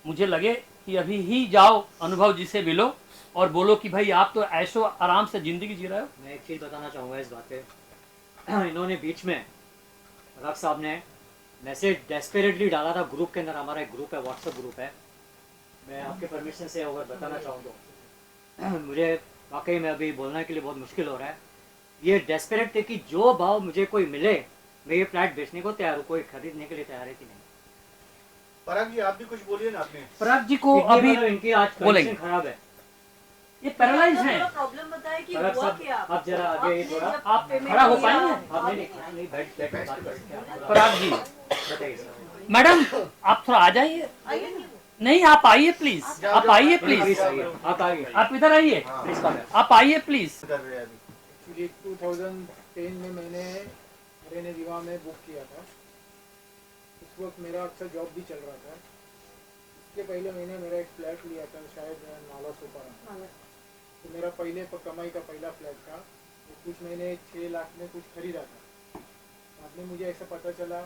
मुझे लगे कि अभी ही जाओ अनुभव जी से मिलो और बोलो कि भाई आप तो ऐशो आराम से जिंदगी जी रहे हो। मैं एक चीज़ बताना चाहूँगा इस बात पे। इन्होंने बीच में राग साहब ने मैसेज डेस्परेटली डाला था ग्रुप के अंदर। हमारा एक ग्रुप है, व्हाट्सएप ग्रुप है। मैं आपके परमिशन से अगर बताना चाहूँ तो मुझे वाकई में अभी बोलने के लिए बहुत मुश्किल हो रहा है। ये डेस्परेट थे कि जो भाव मुझे कोई मिले मैं ये फ्लैट बेचने को तैयार हूँ, कोई खरीदने के लिए तैयार है कि नहीं। पराग जी आप भी कुछ बोलिए ना आपने। पराग जी को कितनी अभी मतलब इनकी आज बोलेंगे। कंडीशन खराब है। ये पैरालाइज है। प्रॉब्लम बताए कि पराग हुआ साहब, क्या। आप जरा आगे आपने थोड़ा, जब आप payment खड़ा हो किया, पाएंगे? आप नहीं बैठ के बात कर सकते हैं। पराग जी, बताइए सर। मैडम आप थोड़ा आ जाइए। आइए नहीं। नहीं आप आइए प्लीज, आप आइए प्लीज प्लीज, आइए, आप आइए आप इधर आइए, प्लीज कम है। आप आइए प्लीज। कर रहे हैं अभी। एक्चुअली 2010 में मैंने हरियाणा विवाह में बुक किया था। उस वक्त मेरा अच्छा जॉब भी चल रहा था। इसके पहले मैंने मेरा एक फ्लैट लिया था, शायद नाला सोपारा। तो मेरा पहले कमाई का पहला फ्लैट था। तो कुछ मैंने 6 लाख में कुछ खरीदा था। बाद में मुझे ऐसा पता चला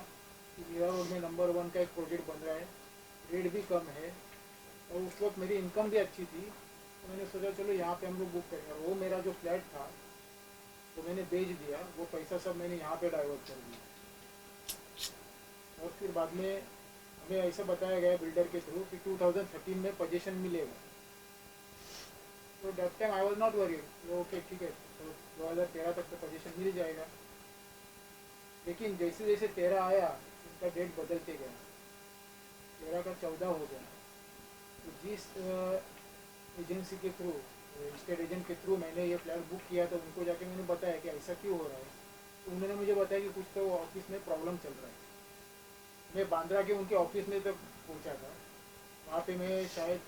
कि मीरा रोड में नंबर 1 का एक प्रोजेक्ट बन रहा है, रेट भी कम है, और उस वक्त मेरी इनकम भी अच्छी थी। तो मैंने सोचा चलो यहाँ पे हम लोग बुक करेंगे। और वो मेरा जो फ्लैट था तो मैंने बेच दिया। वो पैसा सब मैंने यहाँ पे डाइवर्ट कर दिया। और फिर बाद में हमें ऐसा बताया गया बिल्डर के थ्रू कि 2013 में पोजीशन मिलेगा। तो that time I was not worried, okay ठीक है, तो 2013 तक तो पोजीशन मिल जाएगा। लेकिन जैसे जैसे 13 आया उसका डेट बदलते गया, 13 का 14 हो गया। तो जिस एजेंसी के थ्रू, स्टेट एजेंट के थ्रू मैंने ये फ्लैट बुक किया तो उनको जाके मैंने बताया कि ऐसा क्यों हो रहा है। तो उन्होंने मुझे बताया कि कुछ तो ऑफिस में प्रॉब्लम चल रहा है। मैं बांद्रा के उनके ऑफिस में तक पहुंचा था। वहाँ पे मैं शायद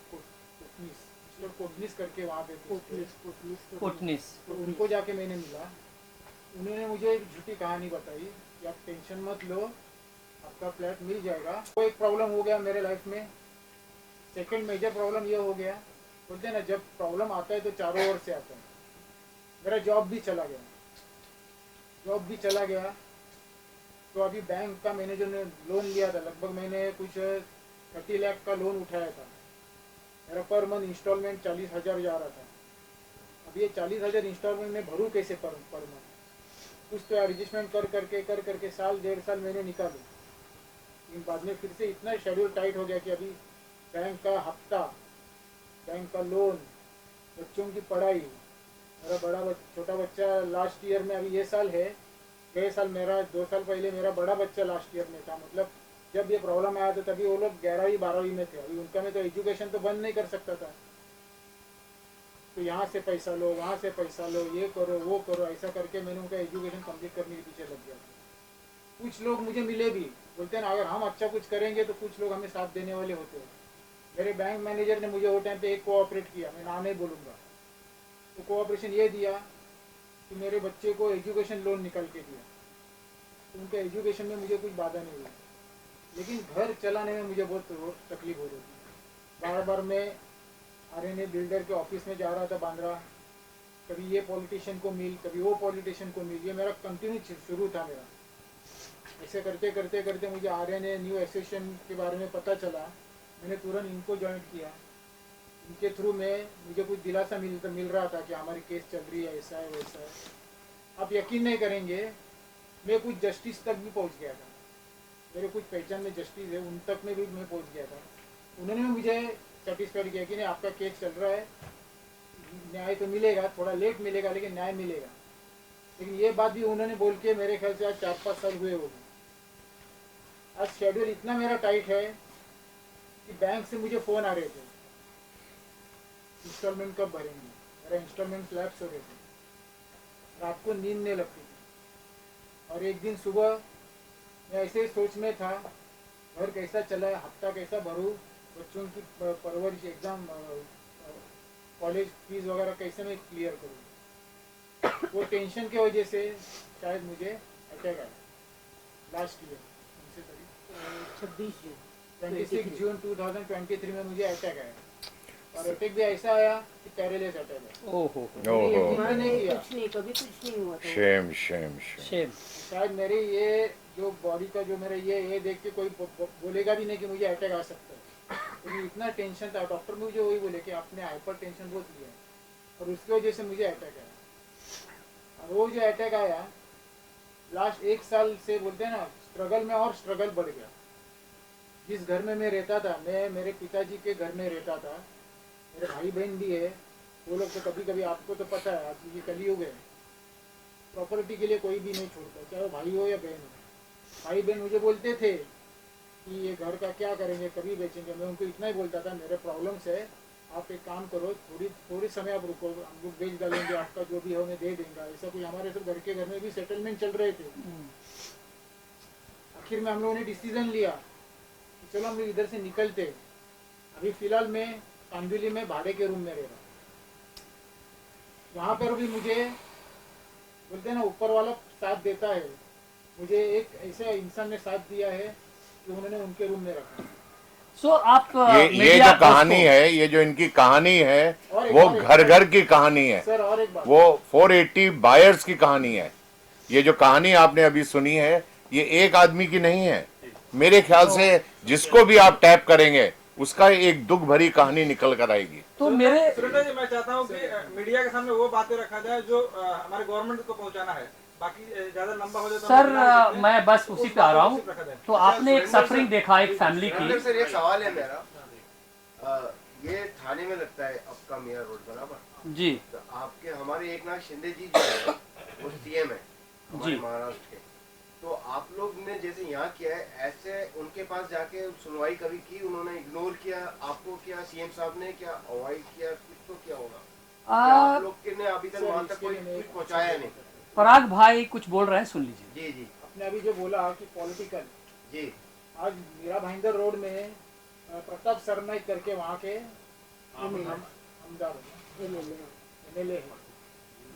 कोटनीस करके वहाँ पे कोटनीस। तो उनको जाके मैंने मिला। उन्होंने मुझे एक झूठी कहानी बताई कि आप टेंशन मत लो, आपका फ्लैट मिल जाएगा। वो एक प्रॉब्लम हो गया मेरे लाइफ में। सेकंड मेजर प्रॉब्लम ये हो गया, बोलते हैं ना जब प्रॉब्लम आता है तो चारों ओर से आता है। मेरा जॉब भी चला गया। तो अभी बैंक का मैंने जो लोन लिया था, लगभग मैंने कुछ 30 लाख का लोन उठाया था। मेरा पर मंथ इंस्टॉलमेंट 40,000 जा रहा था। अब ये 40,000 इंस्टॉलमेंट में भरूँ कैसे पर मंथ? कुछ तो एडजस्टमेंट कर करके साल 1.5 साल मैंने निकाली। लेकिन बाद में फिर से इतना शेड्यूल टाइट हो गया कि अभी बैंक का हफ्ता, बैंक का लोन, बच्चों की पढ़ाई, मेरा छोटा बच्चा लास्ट ईयर में, अभी ये साल है, गए साल मेरा 2 साल पहले मेरा बड़ा बच्चा लास्ट ईयर में था। मतलब जब ये प्रॉब्लम आया था तभी वो लोग 11वीं 12वीं में थे। अभी उनका में तो एजुकेशन तो बंद नहीं कर सकता था। तो यहाँ से पैसा लो, वहाँ से पैसा लो, ये करो वो करो, ऐसा करके मैंने उनका एजुकेशन कंप्लीट करने के पीछे लग गया। कुछ लोग मुझे मिले भी, बोलते हैं ना अगर हम अच्छा कुछ करेंगे तो कुछ लोग हमें साथ देने वाले होते हैं। मेरे बैंक मैनेजर ने मुझे वो टाइम पे एक कोऑपरेट किया, मैं नाम नहीं बोलूँगा। तो कोऑपरेशन ये दिया कि मेरे बच्चे को एजुकेशन लोन निकाल के दिया। तो उनके एजुकेशन में मुझे कुछ बाधा नहीं हुई, लेकिन घर चलाने में मुझे बहुत तकलीफ हो रही थी। बार बार मैं आरएनए बिल्डर के ऑफिस में जा रहा था बांद्रा, कभी ये पॉलिटिशियन को मिल, कभी वो पॉलिटिशियन को मिल। ये मेरा कंटिन्यू शुरू था मेरा। ऐसे करते करते करते मुझे आरएनए न्यू एसोसिएशन के बारे में पता चला। मैंने तुरंत इनको ज्वाइन किया। इनके थ्रू में मुझे कुछ दिलासा मिल रहा था कि हमारी केस चल रही है, ऐसा है वैसा है। आप यकीन नहीं करेंगे, मैं कुछ जस्टिस तक भी पहुंच गया था। मेरे कुछ पहचान में जस्टिस है, उन तक में भी मैं पहुंच गया था। उन्होंने मुझे सेटिस्फाइड किया कि नहीं आपका केस चल रहा है, न्याय तो मिलेगा, थोड़ा लेट मिलेगा लेकिन न्याय मिलेगा। लेकिन ये बात भी उन्होंने बोल के मेरे ख्याल से आज 4-5 साल हुए होंगे। आज शेड्यूल इतना मेरा टाइट है कि बैंक से मुझे फ़ोन आ रहे थे, इंस्टॉलमेंट कब भरेंगे, मेरा इंस्टॉलमेंट लैप्स हो रहे थे, रात को नींद नहीं लगती थी। और एक दिन सुबह मैं ऐसे ही सोच में था, घर कैसा चला है, हफ्ता कैसा भरूँ, बच्चों की परवरिश, एग्ज़ाम, कॉलेज फीस वगैरह कैसे मैं क्लियर करूँ। वो टेंशन की वजह से शायद मुझे अटैक आया लास्ट ईयर, 26 जून 2023 में मुझे अटैक आया। और अटैक भी ऐसा आया कि पैरालिस अटैक है। ओहो मैंने नहीं किया, कुछ नहीं, कभी कुछ नहीं हुआ था। Shem Shem Shem Shem. शायद मेरे ये जो बॉडी का जो मेरा ये देख के कोई बोलेगा भी नहीं कि मुझे अटैक आ सकता है, लेकिन इतना टेंशन था। डॉक्टर मुझे वही बोले कि आपने हाइपर टेंशन बहुत लिया है, और उसकी वजह से मुझे अटैक आया। और वो जो अटैक आया लास्ट 1 साल से, बोलते हैं ना, स्ट्रगल में और स्ट्रगल बढ़ गया। जिस घर में मैं रहता था, मैं मेरे पिताजी के घर में रहता था, मेरे भाई बहन भी है, वो लोग तो कभी कभी, आपको तो पता है, आज ये कलयुग है, प्रॉपर्टी के लिए कोई भी नहीं छोड़ता, चाहे वो भाई हो या बहन हो। भाई बहन मुझे बोलते थे कि ये घर का क्या करेंगे, कभी बेचेंगे। मैं उनको इतना ही बोलता था, मेरे प्रॉब्लम्स है, आप एक काम करो, थोड़ी समय आप रुको, हम लोग बेच डालेंगे, आपका जो भी हो मैं दे देंगे। ऐसा कोई, हमारे सब घर में भी सेटलमेंट चल रहे थे। आखिर में हम लोगों ने डिसीजन लिया कि चलो हम लोग इधर से निकलते। अभी फिलहाल मैं कांदिवली में भाड़े के रूम में रह रहा हूँ। वहाँ पर भी मुझे, बोलते हैं ना, ऊपर वाला साथ देता है। मुझे एक ऐसे इंसान ने साथ दिया है कि उन्होंने उनके रूम में रखा। सो आप ये मीडिया जो कहानी दोस्तों, है, ये जो इनकी कहानी है, और एक- वो और एक- घर घर की कहानी है। सर और एक बात, वो 480 बायर्स की कहानी है। ये जो कहानी आपने अभी सुनी है, ये एक आदमी की नहीं है। मेरे ख्याल से जिसको भी आप टैप करेंगे, उसका एक दुख भरी कहानी निकल कर आएगी। तो मेरे सुरेंद्र जी, मैं चाहता हूँ कि मीडिया के सामने वो बातें रखा जाए जो हमारे गवर्नमेंट को पहुंचाना है। बाकी ज्यादा लंबा हो जाए तो हम सर, बता सकते हैं। मैं बस उसी पे आ रहा हूँ। उस बात को रखा जाए। तो आपने एक सफरिंग देखा एक फैमिली की। सर एक सवाल है मेरा, ये थाने में लगता है आपका मेयर रोड, बराबर? जी तो आपके हमारे एकनाथ शिंदे जी जो है वो सीएम है हमारे जी। महाराष्ट्र के, तो आप लोग ने जैसे यहाँ किया है, ऐसे उनके पास जाके सुनवाई कभी की? उन्होंने इग्नोर किया आपको? क्या सीएम साहब ने क्या अवॉइड किया? कुछ तो क्या होगा? क्या आप लोग के ने अभी तक वहाँ तक कोई कुछ पहुँचाया नहीं? पराग भाई कुछ बोल रहे हैं, सुन लीजिए। जी जी आपने अभी जो बोला कि पॉलिटिकल, जी आज मीरा भाईंदर रोड में प्रताप सरनाइक करके वहाँ के आमदार MLA है।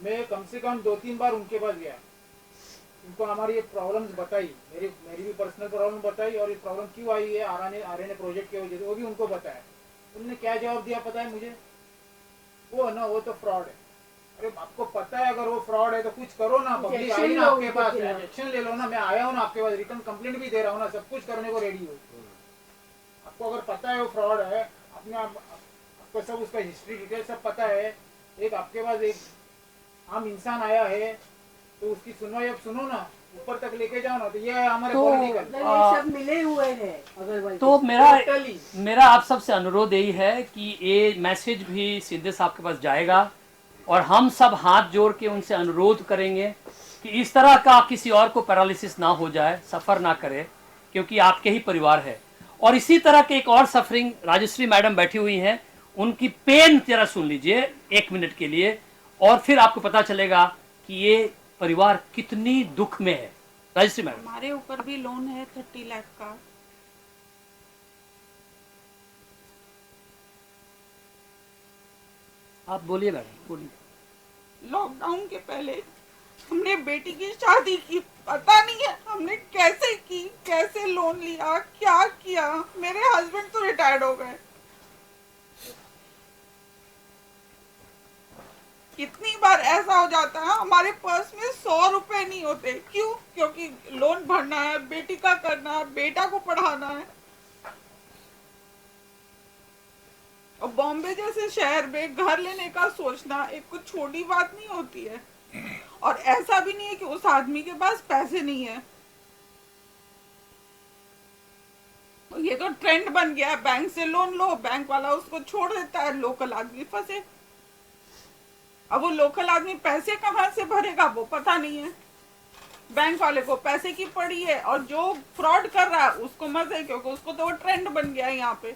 मैं कम से कम 2-3 बार उनके पास गया, उनको हमारी ये प्रॉब्लम्स बताई, मेरी भी पर्सनल प्रॉब्लम बताई, और ये प्रॉब्लम क्यों आई है आरएनए प्रोजेक्ट की वजह से, वो भी उनको बताया। उन्होंने क्या जवाब दिया पता है मुझे? वो ना, वो तो फ्रॉड है। अरे आपको पता है अगर वो फ्रॉड है तो कुछ करो ना, पब्लिक आई ना आपके पास, एक्शन ले लो ना। मैं आया हूँ ना आपके पास, रिटर्न कंप्लेंट भी दे रहा हूँ ना, सब कुछ करने को रेडी हूँ। आपको अगर पता है वो फ्रॉड है, अपने आपको सब उसका हिस्ट्री डिटेल सब पता है, एक आपके पास एक आम इंसान आया है, तो उसकी सुनवाई अब सुनो ना, ऊपर तक लेके जाओ ना। तो ये है हमारे तो, पॉलिटिकल। ये सब मिले हुए हैं अगर तो मेरा Totally। मेरा आप सबसे अनुरोध यही है कि ये मैसेज भी सिद्धे साहब के पास जाएगा, और हम सब हाथ जोड़ के उनसे अनुरोध करेंगे कि इस तरह का किसी और को पैरालिसिस ना हो जाए, सफ़र ना करे, क्योंकि आपके ही परिवार है। और इसी तरह के एक और सफरिंग, राजश्री मैडम बैठी हुई हैं, उनकी पेन जरा सुन लीजिए 1 मिनट के लिए, और फिर आपको पता चलेगा कि ये परिवार कितनी दुख में है। राजश्री मैडम। हमारे ऊपर भी लोन है 30 लाख का। आप बोलिए मैडम, बोलिए। लॉकडाउन के पहले हमने बेटी की शादी की, पता नहीं है हमने कैसे की, कैसे लोन लिया, क्या किया। मेरे हस्बैंड तो रिटायर्ड हो गए। कितनी बार ऐसा हो जाता है हमारे पर्स में 100 रुपए नहीं होते। क्यों? क्योंकि लोन भरना है, बेटी का करना है, बेटा को पढ़ाना है। और बॉम्बे जैसे शहर में घर लेने का सोचना एक कुछ छोटी बात नहीं होती है। और ऐसा भी नहीं है कि उस आदमी के पास पैसे नहीं है। ये तो ट्रेंड बन गया है, बैंक से लोन लो, बैंक वाला उसको छोड़ देता है, लोकल आदमी फंसे। अब वो लोकल आदमी पैसे कहाँ से भरेगा वो पता नहीं है। बैंक वाले को पैसे की पड़ी है और जो फ्रॉड कर रहा है उसको मजे, क्योंकि उसको तो वो ट्रेंड बन गया है यहाँ पे।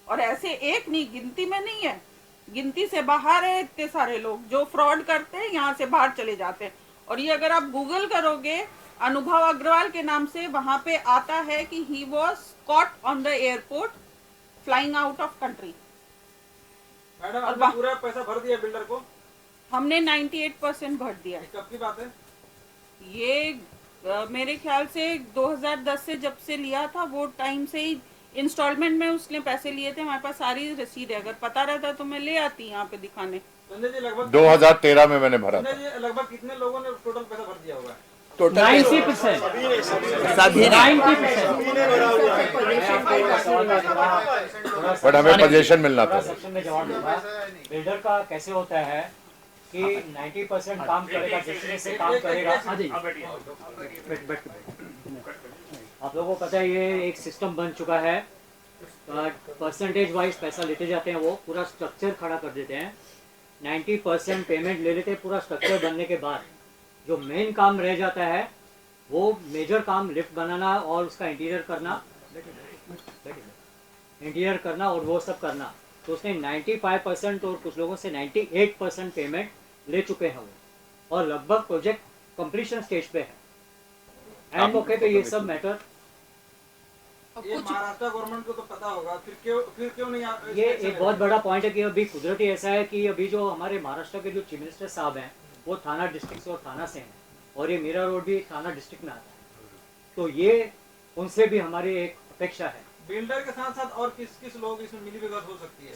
और ऐसे एक नहीं, गिनती में नहीं है, गिनती से बाहर है इतने सारे लोग जो फ्रॉड करते हैं, यहाँ से बाहर चले जाते हैं। और ये अगर आप गूगल करोगे अनुभव अग्रवाल के नाम से, वहां पे आता है कि he was caught on the airport flying out of country. Madam आपने पूरा पैसा भर दिया बिल्डर को? हमने 98% भर दिया। कब की बात है ये? मेरे ख्याल से 2010 से जब से लिया था वो टाइम से ही इंस्टॉलमेंट में उसने पैसे लिए थे। हमारे पास सारी रसीद है, अगर पता रहता तो मैं ले आती यहाँ पे दिखाने। संजय जी लगभग 2013 में मैंने भरा था। संजय जी लगभग कितने लोगों ने टोटल पैसा भर दिया होगा? टोटल 90%। सभी ने 90%। बट हमें पोजीशन मिलना था। सेक्शन में जवाब दूंगा। बिल्डर का कैसे होता है कि 90% काम करेगा, जिसमें से काम करेगा। आप लोगों को पता है ये एक सिस्टम बन चुका है, परसेंटेज वाइज पैसा लेते जाते हैं, वो पूरा स्ट्रक्चर खड़ा कर देते हैं। 90% पेमेंट ले लेते हैं पूरा स्ट्रक्चर बनने के बाद। जो मेन काम रह जाता है वो मेजर काम लिफ्ट बनाना और उसका इंटीरियर करना और वो सब करना। तो उसने 95% और कुछ लोगों से 98% पेमेंट ले चुके हैं वो, और लगभग प्रोजेक्ट कंप्लीशन स्टेज पे है। एंड मौके पे ये सब मैटर, ये महाराष्ट्र गवर्नमेंट को तो पता होगा, फिर क्यों नहीं ये एक बहुत बड़ा पॉइंट है कि अभी कुदरती ऐसा है कि अभी जो हमारे महाराष्ट्र के जो चीफ मिनिस्टर साहब हैं वो थाना डिस्ट्रिक्ट से और थाना से हैं, और ये मीरा रोड भी थाना डिस्ट्रिक्ट में आता है। तो ये उनसे भी हमारी एक अपेक्षा है। बिल्डर के साथ साथ और किस किस लोग इसमें मिलीभगत हो सकती है?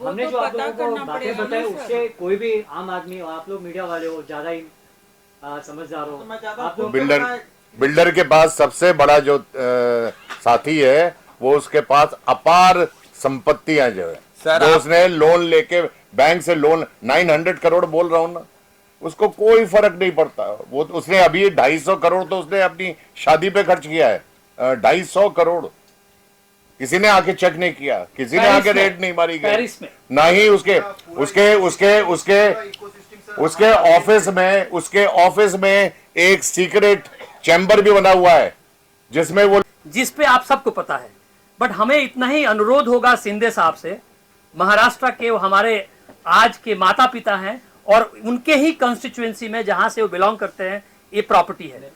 हमने तो जो आप लोगों को बातें बताई उससे कोई भी आम आदमी हो, आप लोग मीडिया वाले हो, ज्यादा ही समझदार हो, तो मैं चाहता आप हूँ लोग बिल्डर के पास सबसे बड़ा जो साथी है वो उसके पास अपार संपत्तियां जो है सर, जो उसने लोन लेके बैंक से लोन 900 करोड़ बोल रहा हूं ना, उसको कोई फर्क नहीं पड़ता। वो उसने अभी 250 करोड़ तो उसने अपनी शादी पे खर्च किया है। 250 करोड़ किसी ने आके चेक नहीं किया, किसी ने आके रेट नहीं मारी गई, पेरिस में ना ही उसके ऑफिस में एक सीक्रेट चैम्बर भी बना हुआ है जिसमें वो, जिस पे आप सबको पता है। बट हमें इतना ही अनुरोध होगा शिंदे साहब से, महाराष्ट्र के वो हमारे आज के माता पिता हैं और उनके ही कंस्टिट्यूएंसी में जहां से वो बिलोंग करते हैं ये प्रॉपर्टी है।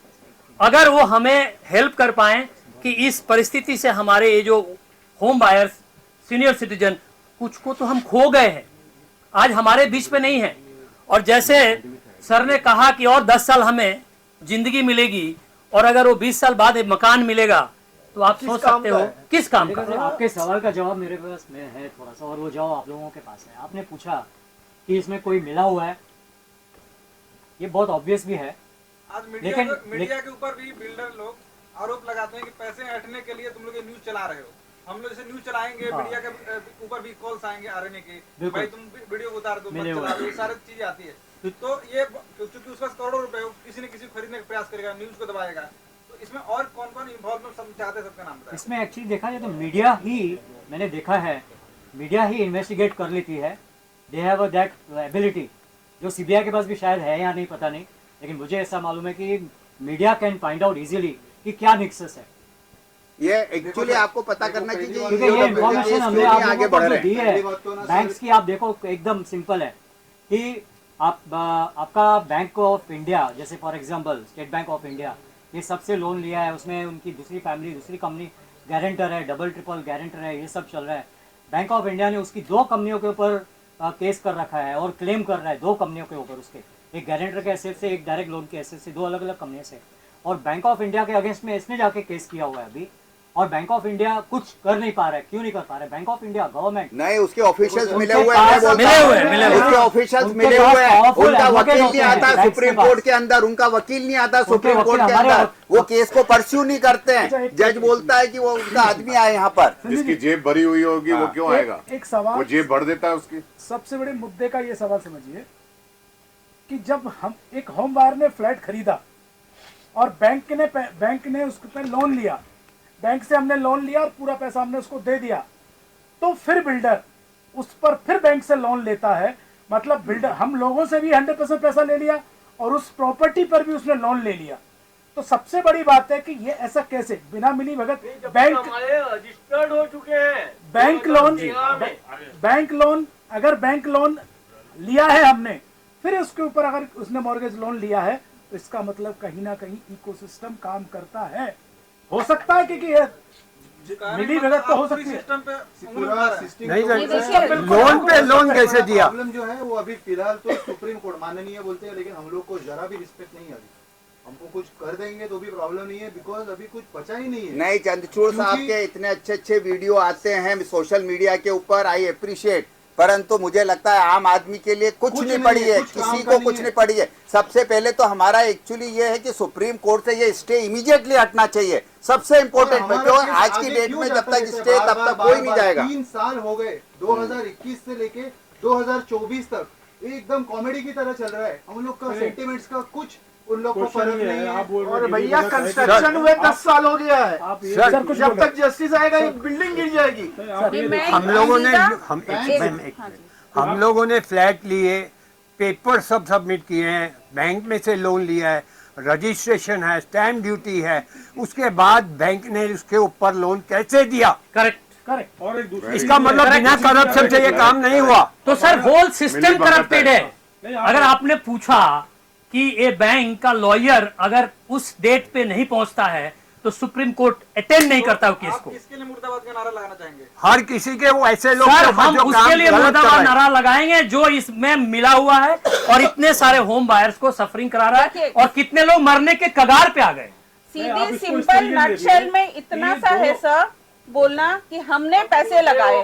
अगर वो हमें हेल्प कर पाए कि इस परिस्थिति से हमारे ये जो होम बायर्स सीनियर सिटीजन, कुछ को तो हम खो गए हैं, आज हमारे बीच में नहीं है। और जैसे सर ने कहा कि और 10 साल हमें जिंदगी मिलेगी और अगर वो 20 साल बाद एक मकान मिलेगा तो आप सोच सकते हो किस काम का। आपके सवाल का जवाब मेरे पास में है थोड़ा सा, और वो जवाब आप लोगों के पास है। आपने पूछा कि इसमें कोई मिला हुआ है, ये बहुत ऑब्वियस भी है। आज लेकिन मीडिया के ऊपर भी बिल्डर लोग आरोप लगाते हैं कि पैसे ऐंठने के लिए तुम लोग ये न्यूज चला रहे हो। हम लोग जैसे न्यूज चलाएंगे, मीडिया के ऊपर भी कॉल्स आएंगे आरएनए के, भाई तुम वीडियो उतार दो, मत चला दो, ये सारी चीजें आती है। तो ये क्योंकि उसका करोड़ों रुपए किसी न किसी को खरीदने का प्रयास करेगा, न्यूज को दबाएगा, तो इसमें और कौन कौन इन्वॉल्वमेंट सब चाहते हैं, सबका नाम बताएं। इसमें एक्चुअली देखा जाए तो मीडिया ही, मैंने देखा है मीडिया ही इन्वेस्टिगेट कर लेती है। दे हैव दैट एबिलिटी, जो सीबीआई के पास भी शायद है या नहीं पता नहीं, लेकिन मुझे ऐसा मालूम है कि media can find out easily कि क्या निक्सस है। ये एक्चुअली आपको पता करना चाहिए क्योंकि ये इन्फॉर्मेशन हमने आप लोगों को जो दी है बैंक्स की, आप देखो एकदम सिंपल है कि आपका बैंक ऑफ इंडिया, जैसे for example state bank of India, ये सबसे लोन लिया है, उसमें उनकी दूसरी फैमिली, दूसरी कंपनी गारंटर है, डबल ट्रिपल गारंटर है, ये सब चल रहा है। बैंक ऑफ इंडिया ने उसकी 2 कंपनियों के ऊपर केस कर रखा है और क्लेम कर रहा है 2 कंपनियों के ऊपर, उसके एक गारंटर के एसेट से, एक डायरेक्ट लोन के एसेट से, 2 अलग अलग कंपनियों से। और बैंक ऑफ इंडिया के अगेंस्ट में इसने जाके केस किया हुआ है अभी, और बैंक ऑफ इंडिया कुछ कर नहीं पा रहा है। क्यों नहीं कर पा रहा है? बैंक ऑफ इंडिया गवर्नमेंट नहीं, उसके ऑफिशियल्स मिले हुए हैं, उसके ऑफिशियल्स मिले हुए हैं, उनका वकील नहीं आता सुप्रीम कोर्ट के अंदर, उनका वकील नहीं आता सुप्रीम कोर्ट के अंदर, वो केस को परस्यू नहीं करते हैं। जज बोलता है कि वो उनका आदमी आए यहाँ पर, जिसकी जेब भरी हुई होगी वो क्यों आएगा? एक सवाल, वो जेब भर देता है उसकी। सबसे बड़े मुद्दे का ये सवाल समझिए कि जब हम एक होम बायर ने फ्लैट खरीदा और बैंक ने उसके पे लोन लिया, बैंक से हमने लोन लिया और पूरा पैसा हमने उसको दे दिया, तो फिर बिल्डर उस पर फिर बैंक से लोन लेता है मतलब बिल्डर हम लोगों से भी 100% पैसा ले लिया और उस प्रॉपर्टी पर भी उसने लोन ले लिया। तो सबसे बड़ी बात है कि ये ऐसा कैसे बिना मिली भगत बैंक रजिस्टर्ड हो चुके हैं बैंक लोन अगर बैंक लोन लिया है हमने, फिर उसके ऊपर अगर उसने मॉर्गेज लोन लिया है तो इसका मतलब कहीं ना कहीं इकोसिस्टम काम करता है। हो सकता है कि ये मिली भगत तो हो सकती है। सिस्टम पे पूरा सिस्टम नहीं लोन पे लोन कैसे दिया? प्रॉब्लम जो है वो अभी फिलहाल तो सुप्रीम कोर्ट माननीय बोलते हैं, लेकिन हम लोग को जरा भी रिस्पेक्ट नहीं है। अभी हमको कुछ कर देंगे तो भी प्रॉब्लम नहीं है, बिकॉज अभी कुछ बचा ही नहीं है। नहीं, चंद्रचूड़ साहब के इतने अच्छे अच्छे वीडियो आते हैं सोशल मीडिया के ऊपर, आई अप्रिशिएट, परंतु मुझे लगता है आम आदमी के लिए कुछ नहीं पड़ी है, किसी को कुछ नहीं पड़ी है। सबसे पहले तो हमारा एक्चुअली ये है कि सुप्रीम कोर्ट से ये स्टे इमीडिएटली हटना चाहिए, सबसे इम्पोर्टेंट, क्योंकि आज की डेट में जब तक स्टे तब तक कोई नहीं जाएगा। 3 साल हो गए, 2021 से लेके 2024 तक एकदम कॉमेडी की तरह चल रहा है। हम लोग का सेंटिमेंट्स का कुछ उन लोग को फर्क नहीं है। और भैया कंस्ट्रक्शन हुए 10 साल हो गया है सर, जब तक जस्टिस आएगा ये बिल्डिंग गिर जाएगी। हम लोगों ने फ्लैट लिए, पेपर सब सबमिट किए हैं, बैंक में से लोन लिया है, रजिस्ट्रेशन है, स्टैम्प ड्यूटी है, उसके बाद बैंक ने उसके ऊपर लोन कैसे दिया? करेक्ट। और एक दूसरी इसका मतलब बिना करप्शन से ये काम नहीं हुआ। तो सर होल सिस्टम करप्टेड है। अगर आपने पूछा कि ये बैंक का लॉयर अगर उस डेट पे नहीं पहुंचता है तो सुप्रीम कोर्ट अटेंड नहीं करता वो केस को। किसके लिए मुर्दाबाद का नारा लगाना चाहेंगे? हर किसी के वो ऐसे लोग सर के ऊपर हम जो काम उसके लिए गलत कर मुर्दाबाद रहे हैं। नारा लगाएंगे जो इसमें मिला हुआ है और इतने सारे होम बायर्स को सफरिंग करा रहा है और कितने लोग मरने के कगार पे आ गए। सीधी सिंपल नटशेल में इतना सा है सर बोलना कि हमने पैसे लगाए,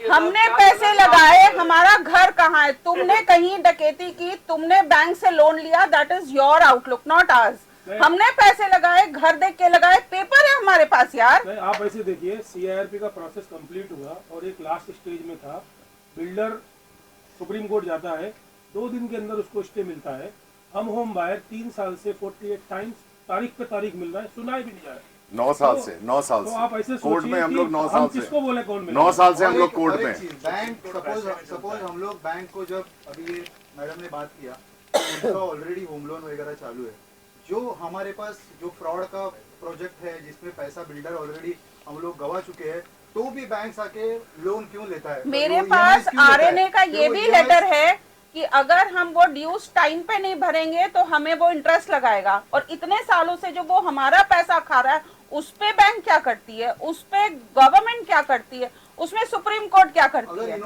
हमने पैसे लगाए, हमारा घर कहाँ है, तुमने कहीं डकैती की, तुमने बैंक से लोन लिया, that is your outlook not hours. हमने पैसे लगाए, घर देख के लगाए, पेपर है हमारे पास यार। आप ऐसे देखिए, CIRP का प्रोसेस कंप्लीट हुआ और एक लास्ट स्टेज में था, बिल्डर सुप्रीम कोर्ट जाता है, 2 दिन के अंदर उसको स्टे मिलता है। हम होम बायर 3 साल से 48 टाइम्स तारीख पे तारीख मिल रहा है, सुनाई भी नहीं जा रहा है। 9 साल से तो आप ऐसे कोर्ट में हम लोग 9 हम साल से किसको बोले कौन मिले? 9 साल से हम लोग कोर्ट में। बैंक सपोज हम लोग बैंक को जब अभी मैडम ने बात किया, उनका ऑलरेडी होम लोन वगैरह चालू है। जो हमारे पास जो फ्रॉड का प्रोजेक्ट है जिसमें पैसा बिल्डर ऑलरेडी हम लोग गवा चुके हैं, तो भी बैंक आके लोन क्यों लेता है? मेरे पास RNA का ये भी लेटर है कि अगर हम वो ड्यूज टाइम पे नहीं भरेंगे तो हमें वो इंटरेस्ट लगाएगा। और इतने सालों से जो वो हमारा पैसा खा रहा है उस पे बैंक क्या करती है, उस पे गवर्नमेंट क्या करती है, उसमें सुप्रीम कोर्ट क्या करती है?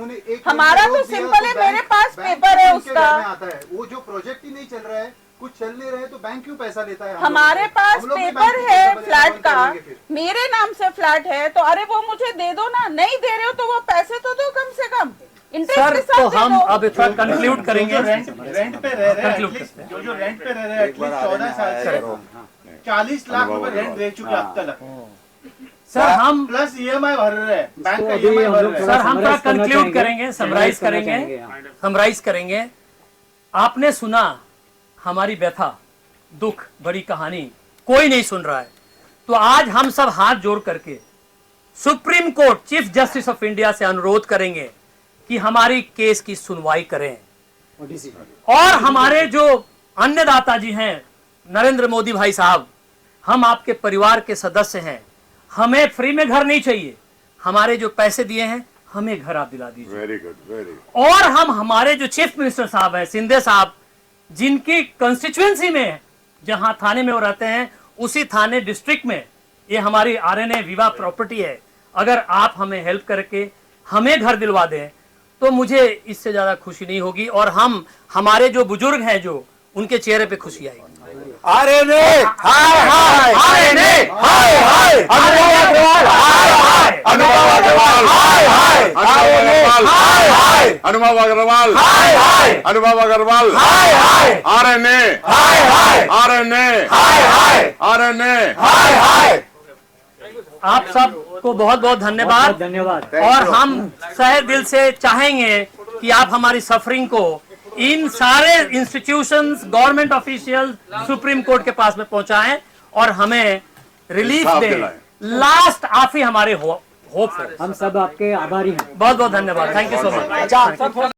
हमारा तो सिंपल है, मेरे पास पेपर है उसका। आता है वो जो प्रोजेक्ट ही नहीं चल रहा है, कुछ चल नहीं रहे, तो बैंक क्यों पैसा लेता है? हमारे पास पेपर है फ्लैट का, मेरे नाम से फ्लैट है, तो अरे वो मुझे दे दो ना। नहीं दे रहे हो तो वो पैसे तो दो कम से कम, सर तो हम अब थोड़ा कंक्लूड करेंगे। रेंट पे रह रहे हैं, जो रेंट पे रह रहे हैं एटलीस्ट 14 साल से 40 लाख रुपए रेंट दे चुके अब तक। सर हम प्लस EMI भर रहे हैं, बैंक का EMI भर रहे हैं। सर हम थोड़ा कंक्लूड करेंगे, समराइज करेंगे। आपने सुना हमारी व्यथा, दुख, बड़ी कहानी, कोई नहीं सुन रहा है। तो आज हम सब हाथ जोड़ करके supreme court, chief justice of India से अनुरोध करेंगे कि हमारी केस की सुनवाई करें। और हमारे जो अन्नदाता जी हैं, नरेंद्र मोदी भाई साहब, हम आपके परिवार के सदस्य हैं, हमें फ्री में घर नहीं चाहिए, हमारे जो पैसे दिए हैं हमें घर आप दिला दीजिए। Very good. और हम हमारे जो चीफ मिनिस्टर साहब हैं, शिंदे साहब, जिनकी कंस्टिट्यूएंसी में, जहां थाने में वो रहते हैं, उसी थाने डिस्ट्रिक्ट में ये हमारी RNA विवाह प्रॉपर्टी है, अगर आप हमें हेल्प करके हमें घर दिलवा दें तो मुझे इससे ज्यादा खुशी नहीं होगी। और हम हमारे जो बुजुर्ग हैं, जो उनके चेहरे पे खुशी आएगी। RNA हाय हाय, RNA हाय हाय, अनुभव अग्रवाल हाय हाय, अनुभव अग्रवाल हाय हाय, अनुभव अग्रवाल हाय हाय, अनुभव अग्रवाल हाय हाय, RNA हाय हाय, RNA हाय हाय, RNA हाय हाय। आप सबको बहुत बहुत धन्यवाद। और हम सहे दिल से चाहेंगे कि आप हमारी सफरिंग को इन सारे institutions, government official, supreme court के पास में पहुंचाएं और हमें रिलीफ दें। लास्ट आप ही हमारे होप है। हम सब आपके आभारी हैं। बहुत बहुत धन्यवाद। Thank you so much.